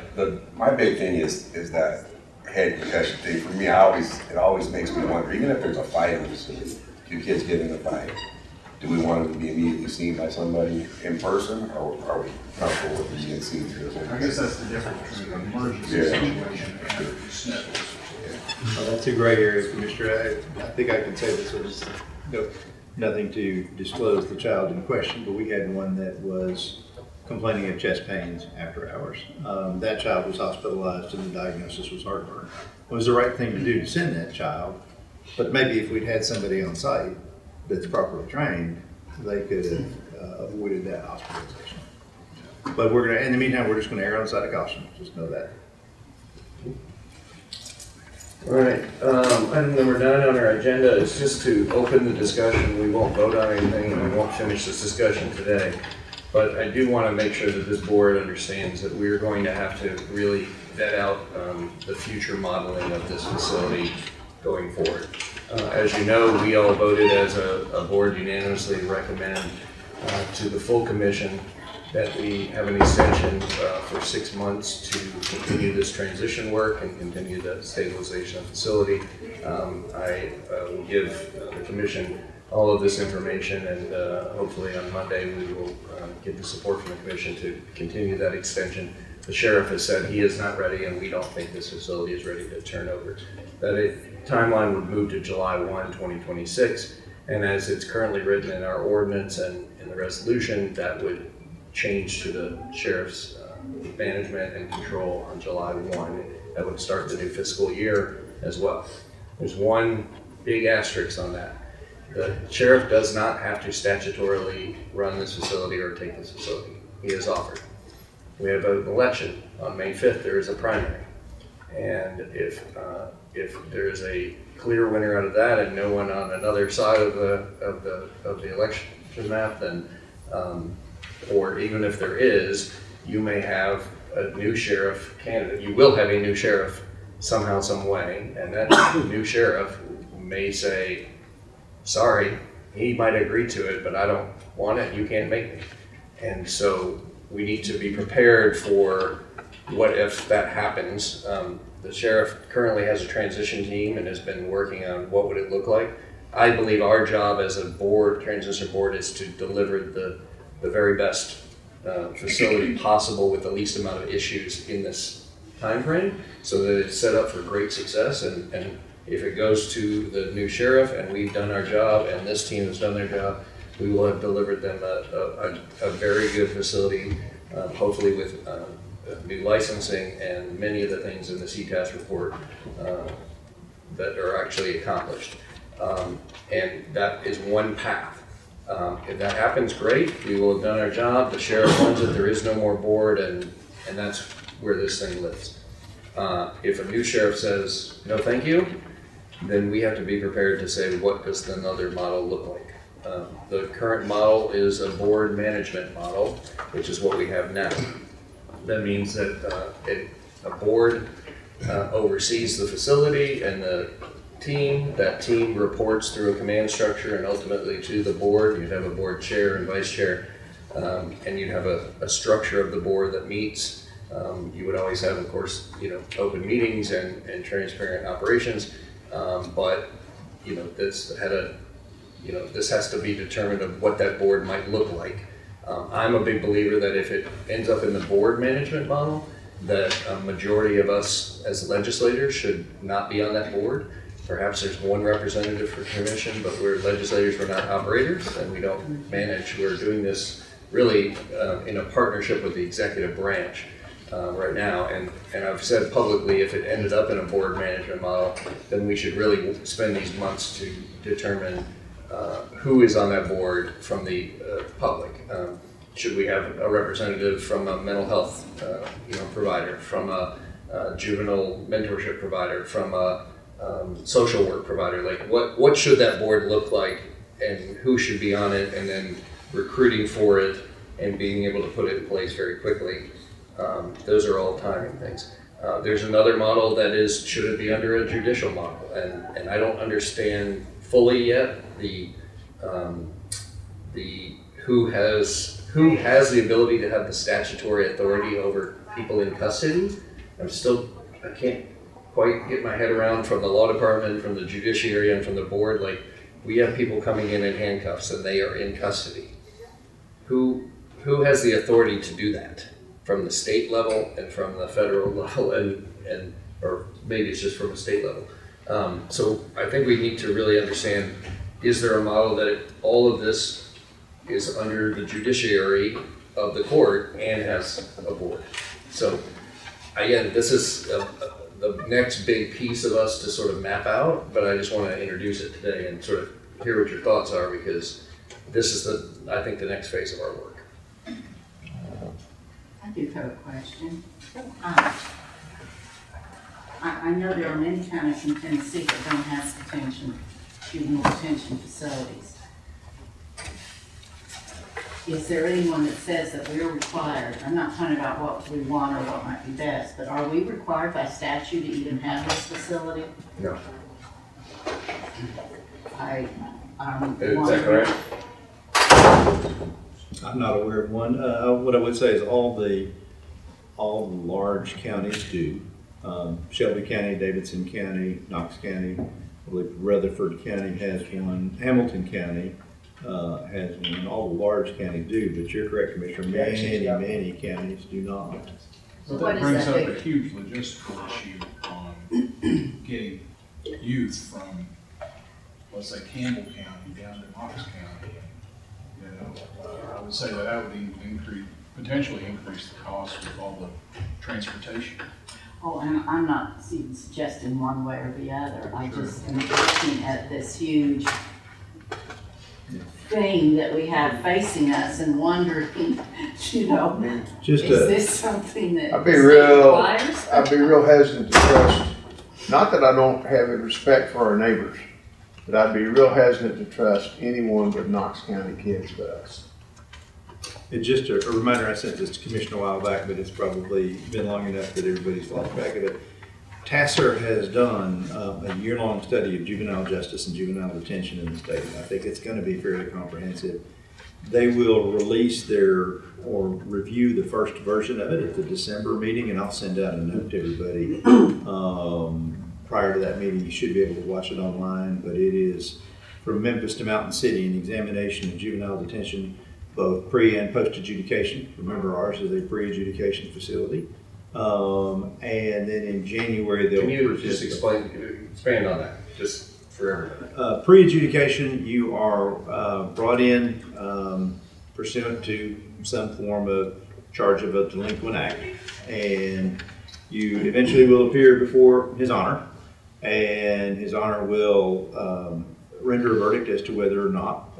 my big thing is that head concussion thing. For me, it always makes me wonder. Even if there's a fight in the facility, two kids get in a fight, do we want them to be immediately seen by somebody in person, or are we comfortable with them being seen through the whole? I guess that's the difference between an emergency Yeah. situation and sniffles. Well, that's a gray area, Commissioner. I think I can say this was nothing to disclose the child in question, but we had one that was complaining of chest pains after hours. That child was hospitalized and the diagnosis was heartburn. It was the right thing to do to send that child, but maybe if we'd had somebody on site that's properly trained, they could have avoided that hospitalization. But we're gonna, in the meantime, we're just gonna err on the side of caution, just know that. All right, item number 9 on our agenda is just to open the discussion. We won't vote on anything and we won't finish this discussion today. But I do want to make sure that this board understands that we're going to have to really vet out the future modeling of this facility going forward. As you know, we all voted as a board unanimously to recommend to the full commission that we have an extension for 6 months to continue this transition work and continue the stabilization of the facility. I will give the commission all of this information, and hopefully on Monday we will get the support from the commission to continue that extension. The sheriff has said he is not ready, and we don't think this facility is ready to turn over. That timeline would move to July 1, 2026, and as it's currently written in our ordinance and in the resolution, that would change to the sheriff's management and control on July 1. That would start the new fiscal year as well. There's one big asterisk on that. The sheriff does not have to statutorily run this facility or take this facility. He is offered. We have an election on May 5th. There is a primary, and if there is a clear winner out of that, and no one on another side of the election map, then or even if there is, you may have a new sheriff candidate. You will have a new sheriff somehow, some way, and that new sheriff may say, sorry, he might agree to it, but I don't want it, you can't make me. And so we need to be prepared for what if that happens. The sheriff currently has a transition team and has been working on what would it look like. I believe our job as a board, transition board, is to deliver the very best facility possible with the least amount of issues in this time frame, so that it's set up for great success. And if it goes to the new sheriff and we've done our job and this team has done their job, we will have delivered them a very good facility, hopefully with new licensing and many of the things in the CTAS report that are actually accomplished. And that is one path. If that happens, great, we will have done our job, the sheriff runs it, there is no more board, and that's where this thing lives. If a new sheriff says, no thank you, then we have to be prepared to say, what does another model look like? The current model is a board management model, which is what we have now. That means that a board oversees the facility and the team. That team reports through a command structure and ultimately to the board. You'd have a board chair and vice chair, and you'd have a structure of the board that meets. You would always have, of course, open meetings and transparent operations, but this has to be determined of what that board might look like. I'm a big believer that if it ends up in the board management model, that a majority of us as legislators should not be on that board. Perhaps there's one representative for commission, but we're legislators, we're not operators, and we don't manage. We're doing this really in a partnership with the executive branch right now. And I've said publicly, if it ended up in a board management model, then we should really spend these months to determine who is on that board from the public. Should we have a representative from a mental health provider, from a juvenile mentorship provider, from a social work provider? Like what should that board look like, and who should be on it, and then recruiting for it and being able to put it in place very quickly. Those are all timing things. There's another model that is, should it be under a judicial model? And I don't understand fully yet the who has the ability to have the statutory authority over people in custody. I can't quite get my head around from the law department, from the judiciary, and from the board, like we have people coming in handcuffs and they are in custody. Who has the authority to do that? From the state level and from the federal level and or maybe it's just from a state level. So I think we need to really understand, is there a model that all of this is under the judiciary of the court and has a board? So again, this is the next big piece of us to sort of map out, but I just want to introduce it today and sort of hear what your thoughts are, because this is I think the next phase of our work. I do have a question. I know there are many counties in Tennessee that don't have juvenile detention facilities. Is there anyone that says that we're required, I'm not talking about what we want or what might be best, but are we required by statute to even have this facility? No. I'm Is that correct? I'm not aware of one. What I would say is all the large counties do. Shelby County, Davidson County, Knox County, I believe Rutherford County has one, Hamilton County has one, and all the large counties do, but you're correct, Commissioner, many counties do not. But what that is brings that up big? a huge logistical issue on getting youth from, let's say, Campbell County down to Knox County. You know, I would say that would potentially increase the cost with all the transportation. Oh, and I'm not even suggesting one way or the other. I just am looking at this huge thing that we have facing us and wondering, you know, Just is this something that I'd the be state real, requires? I'd be real hesitant to trust, not that I don't have a respect for our neighbors, but I'd be real hesitant to trust anyone but Knox County kids but us. It's just a reminder, I sent this to Commissioner a while back, but it's probably been long enough that everybody's lost track of it. TASER has done a year-long study of juvenile justice and juvenile detention in the state. I think it's going to be fairly comprehensive. They will release or review the first version of it at the December meeting, and I'll send out a note to everybody. Prior to that meeting, you should be able to watch it online, but it is from Memphis to Mountain City, an examination of juvenile detention, both pre and post adjudication. Remember, ours is a pre-adjudication facility. And then in January, they'll. Can you just expand on that, just for everybody? Pre-adjudication, you are brought in pursuant to some form of charge of a delinquent act, and you eventually will appear before His Honor, and His Honor will render a verdict as to whether or not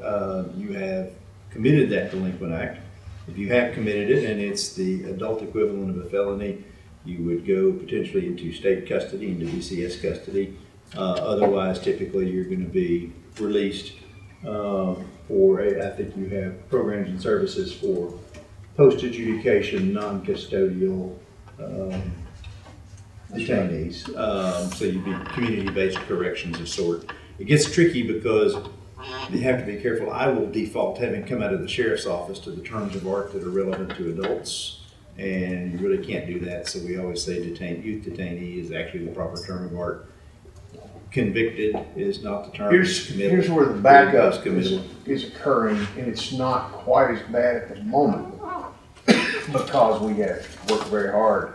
you have committed that delinquent act. If you have committed it and it's the adult equivalent of a felony, you would go potentially into state custody, into BCS custody. Otherwise, typically you're going to be released I think you have programs and services for post-adjudication, non-custodial detainees. So you'd be community-based corrections of sort. It gets tricky because you have to be careful. I will default, having come out of the sheriff's office, to the terms of art that are relevant to adults, and you really can't do that. So we always say youth detainee is actually the proper term of art. Convicted is not the term. Here's where the backup is occurring, and it's not quite as bad at the moment because we have worked very hard.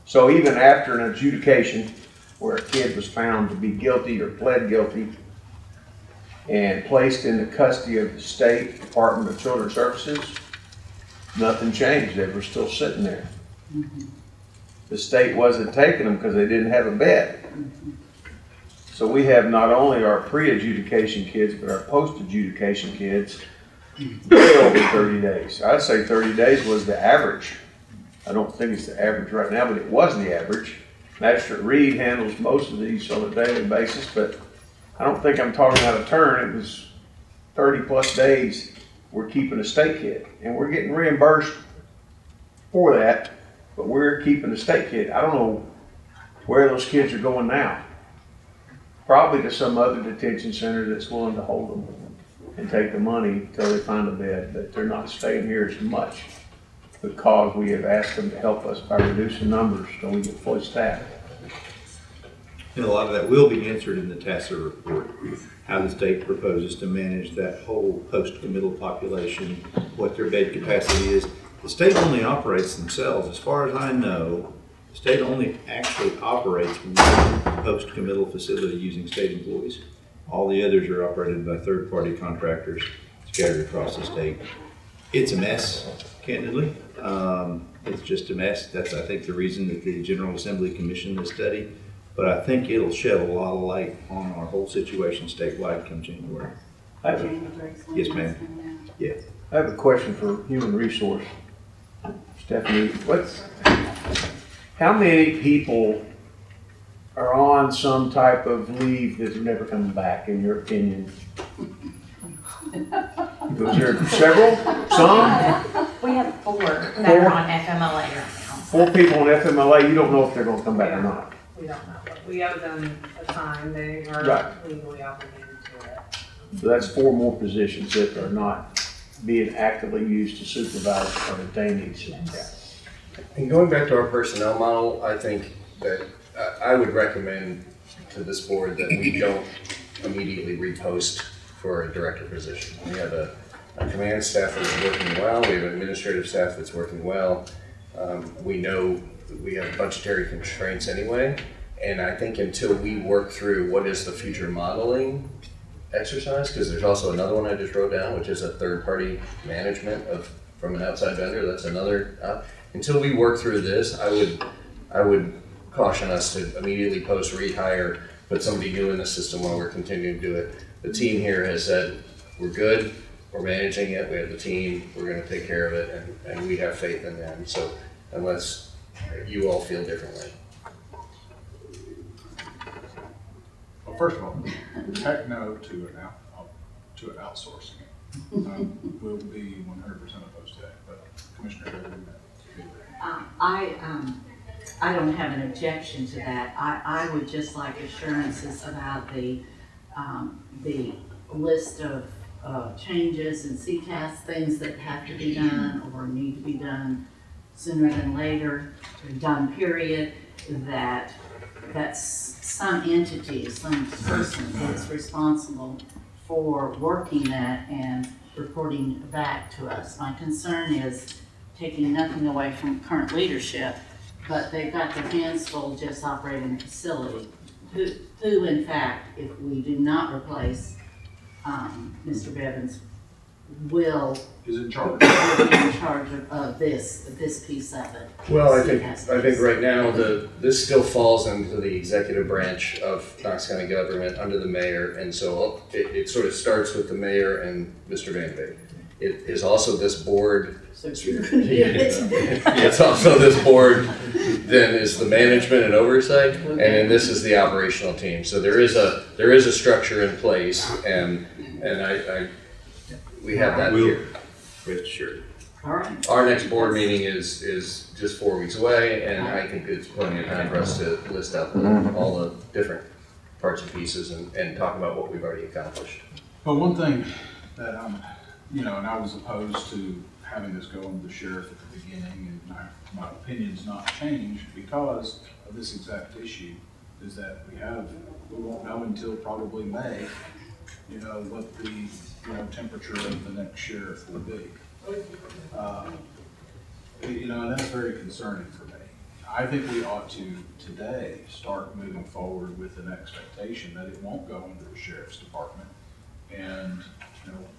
So even after an adjudication where a kid was found to be guilty or pled guilty and placed in the custody of the State Department of Children's Services, nothing changed. They were still sitting there. The state wasn't taking them because they didn't have a bed. So we have not only our pre-adjudication kids, but our post-adjudication kids way over 30 days. I'd say 30 days was the average. I don't think it's the average right now, but it was the average. Magistrate Reed handles most of these on a daily basis, but I don't think I'm talking out of turn. It was 30 plus days we're keeping a state kid, and we're getting reimbursed for that, but we're keeping a state kid. I don't know where those kids are going now. Probably to some other detention center that's willing to hold them and take the money until they find a bed, but they're not staying here as much because we have asked them to help us by reducing numbers so we get fully staffed. And a lot of that will be answered in the TASA report, how the state proposes to manage that whole post-committal population, what their bed capacity is. The state only operates themselves. As far as I know, the state only actually operates one post-committal facility using state employees. All the others are operated by third-party contractors scattered across the state. It's a mess, candidly. It's just a mess. That's, I think, the reason that the General Assembly commissioned this study. But I think it'll shed a lot of light on our whole situation statewide come January. Yes, ma'am. Yeah. I have a question for Human Resource. Stephanie, how many people are on some type of leave that's never coming back, in your opinion? Was there several? Some? We have 4 that are on FMLA right now. 4 people on FMLA, you don't know if they're gonna come back or not. We don't know, but we owe them a time, they are Right. legally obligated to it. So that's 4 more positions that are not being actively used to supervise our detainees. And going back to our personnel model, I think that I would recommend to this board that we don't immediately repost for a director position. We have a command staff that's working well, we have an administrative staff that's working well. We know that we have budgetary constraints anyway, and I think until we work through what is the future modeling exercise, because there's also another one I just wrote down, which is a third-party management from an outside vendor. That's another. Until we work through this, I would caution us to immediately post rehire, put somebody new in the system while we're continuing to do it. The team here has said we're good, we're managing it, we have the team, we're going to take care of it, and we have faith in them. So unless you all feel differently. Well, first of all, heck no to an outsourcing. We'll be 100% opposed to that, but Commissioner Goodwin, I don't have an objection to that. I would just like assurances about the list of changes and CTAS, things that have to be done or need to be done sooner than later, or done period, that's some entity, some person that's responsible for working that and reporting back to us. My concern is taking nothing away from current leadership, but they've got their hands full just operating the facility. Who in fact, if we do not replace Mr. Bevins, will is in charge. be in charge of this piece of it. Well, I think right now this still falls into the executive branch of Knox County government under the mayor, and so it sort of starts with the mayor and Mr. Van Beek. It is also this board. So you're gonna do it. It's also this board, then is the management and oversight, and then this is the operational team. So there is a structure in place, and we have that here. Rest assured. All right. Our next board meeting is just 4 weeks away, and I think it's plenty of time for us to list out all the different parts and pieces and talk about what we've already accomplished. But one thing that and I was opposed to having this go into the sheriff at the beginning, and my opinion's not changed because of this exact issue, is that we won't know until probably May, what the temperature of the next sheriff will be. And that's very concerning for me. I think we ought to today start moving forward with an expectation that it won't go into the sheriff's department. And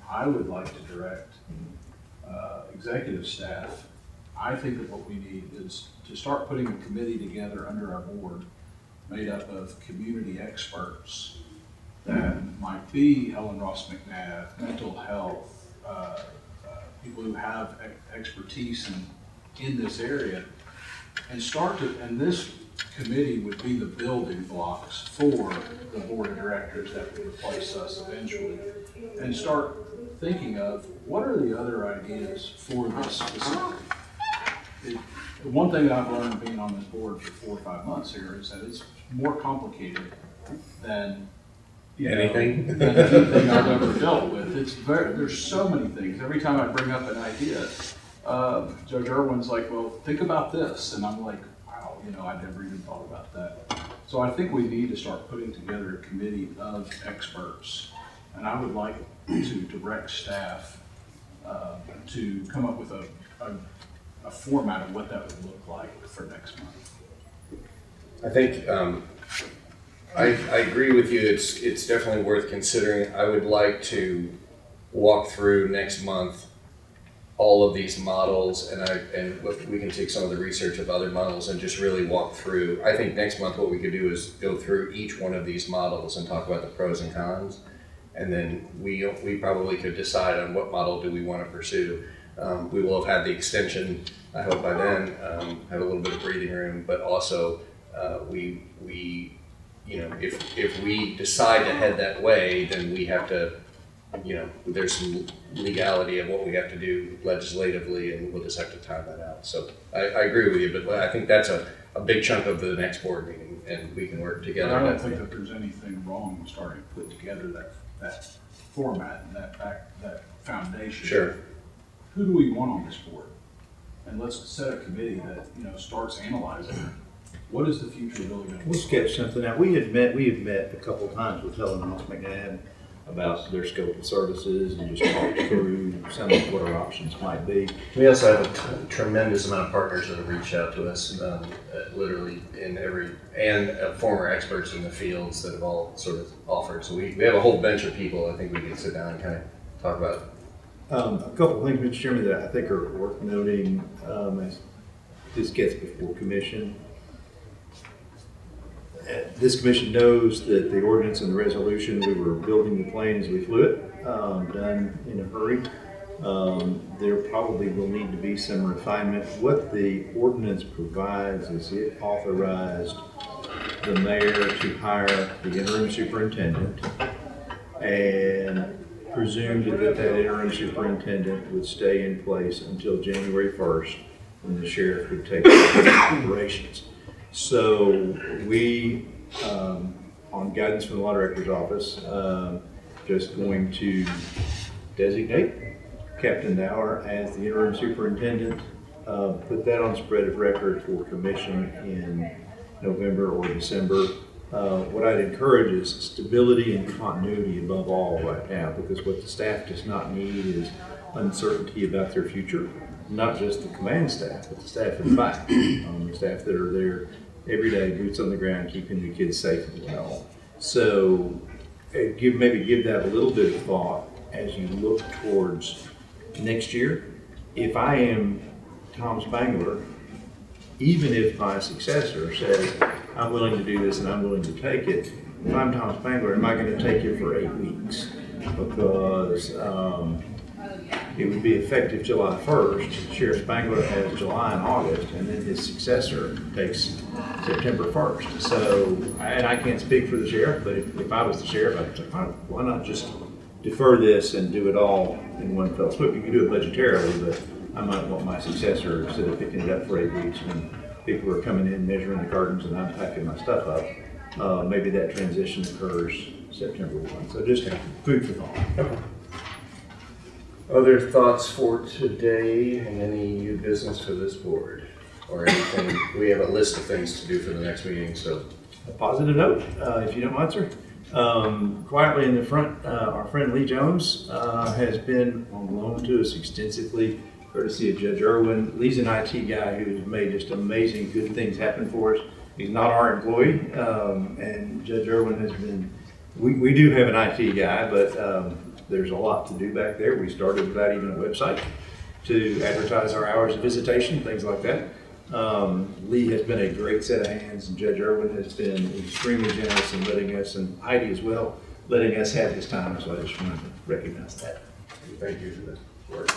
I would like to direct executive staff. I think that what we need is to start putting a committee together under our board made up of community experts that might be Helen Ross McNabb, mental health, people who have expertise in this area, and this committee would be the building blocks for the board of directors that would replace us eventually, and start thinking of what are the other ideas for this facility. The one thing that I've learned being on this board for 4 or 5 months here is that it's more complicated than Anything I've ever dealt with. There's so many things. Every time I bring up an idea, Judge Irwin's like, well, think about this. And I'm like, wow, I never even thought about that. So I think we need to start putting together a committee of experts. And I would like to direct staff to come up with a format of what that would look like for next month. I think, I agree with you. It's definitely worth considering. I would like to walk through next month all of these models, and we can take some of the research of other models and just really walk through. I think next month what we could do is go through each one of these models and talk about the pros and cons, and then we probably could decide on what model do we want to pursue. We will have had the extension, I hope by then, have a little bit of breathing room, but also we if we decide to head that way, then we have to, there's some legality of what we have to do legislatively, and we'll just have to time that out. So I agree with you, but I think that's a big chunk of the next board meeting, and we can work together. But I don't think that there's anything wrong with starting to put together that format and that foundation. Sure. Who do we want on this board? And let's set a committee that, starts analyzing what is the future really going to We'll look sketch something out. We had met a couple of times with Helen and Ross McNabb about their scope of services and just talk through some of what our options might be. We also have a tremendous amount of partners that have reached out to us, literally and former experts in the fields that have all sort of offered. So we have a whole bench of people I think we can sit down and kind of talk about. A couple of things, Mr. Chairman, that I think are worth noting as this gets before commission. This commission knows that the ordinance and the resolution, we were building the plane as we flew it, done in a hurry. There probably will need to be some refinement. What the ordinance provides is it authorized the mayor to hire the interim superintendent and presumed that that interim superintendent would stay in place until January 1st, when the sheriff would take over operations. So we, on guidance from the law director's office, just going to designate Captain Dower as the interim superintendent, put that on spread of record for commission in November or December. What I'd encourage is stability and continuity above all right now, because what the staff does not need is uncertainty about their future. Not just the command staff, but the staff in the back, the staff that are there every day, boots on the ground, keeping the kids safe and well. So maybe give that a little bit of thought as you look towards next year. If I am Tom Spangler, even if my successor says, I'm willing to do this and I'm willing to take it, if I'm Tom Spangler, am I going to take it for 8 weeks? Because it would be effective July 1st. Sheriff Spangler has July and August, and then his successor takes September 1st. So, and I can't speak for the sheriff, but if I was the sheriff, I'd say, why not just defer this and do it all in one fell swoop? You can do it budgetarily, but I might want my successor, instead of picking it up for 8 weeks when people are coming in, measuring the cartons, and I'm packing my stuff up. Maybe that transition occurs September 1. So just food for thought. Okay. Other thoughts for today, and any new business for this board or anything? We have a list of things to do for the next meeting, so. A positive note, if you don't mind, sir. Quietly in the front, our friend Lee Jones has been on loan to us extensively, courtesy of Judge Irwin. Lee's an IT guy who's made just amazing good things happen for us. He's not our employee, and Judge Irwin has been, we do have an IT guy, but there's a lot to do back there. We started without even a website to advertise our hours of visitation, things like that. Lee has been a great set of hands, and Judge Irwin has been extremely generous in letting us, and Heidi as well, letting us have this time. So I just wanted to recognize that. Thank you for the work.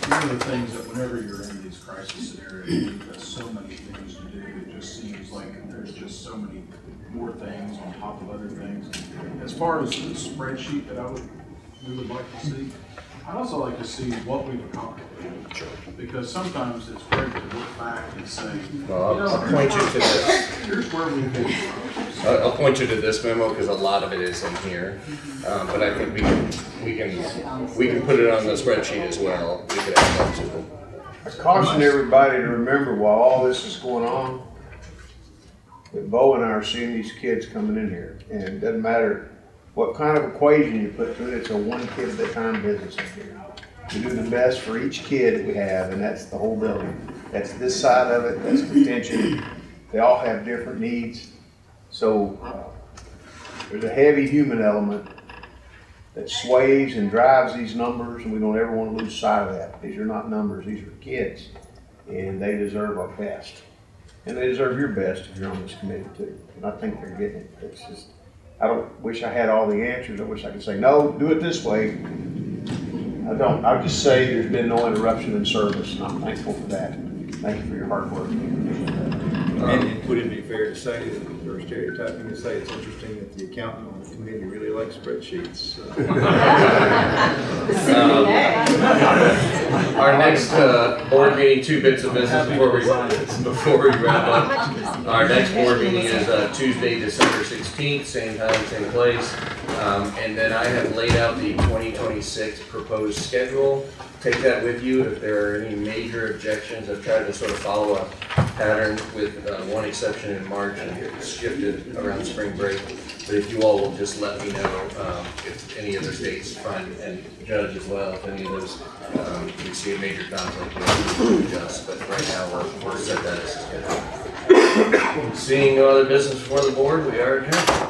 One of the things that whenever you're in these crisis scenarios, you've got so many things to do, it just seems like there's just so many more things on top of other things. As far as the spreadsheet that we would like to see, I'd also like to see what we've accomplished. Because sometimes it's great to look back and say, Well, I'll point you to this. Here's where we came from. I'll point you to this memo because a lot of it is in here, but I think we can put it on the spreadsheet as well. We could add that to it. I caution everybody to remember while all this is going on, that Bo and I are seeing these kids coming in here, and it doesn't matter what kind of equation you put to it, it's a one kid at a time business in here. We do the best for each kid that we have, and that's the whole building. That's this side of it, that's detention. They all have different needs. So there's a heavy human element that sways and drives these numbers, and we don't ever want to lose sight of that. These are not numbers, these are kids, and they deserve our best. And they deserve your best if you're on this committee too. And I think they're getting it. It's just, I don't wish I had all the answers. I wish I could say, no, do it this way. I don't. I'll just say there's been no interruption in service, and I'm thankful for that. Thank you for your hard work. And would it be fair to say that, or stereotyping to say it's interesting that the accountant on the committee really likes spreadsheets? Our next board meeting, 2 bits of business before we wrap up. Our next board meeting is Tuesday, December 16th, same time, same place. And then I have laid out the 2026 proposed schedule. Take that with you if there are any major objections. I've tried to sort of follow a pattern with one exception in March, and it's shifted around spring break. But if you all will just let me know if any other states find, and judge as well, if any of those we see a major conflict, we'll adjust. But right now we'll set that as a schedule. Seeing no other business before the board, we are adjourned.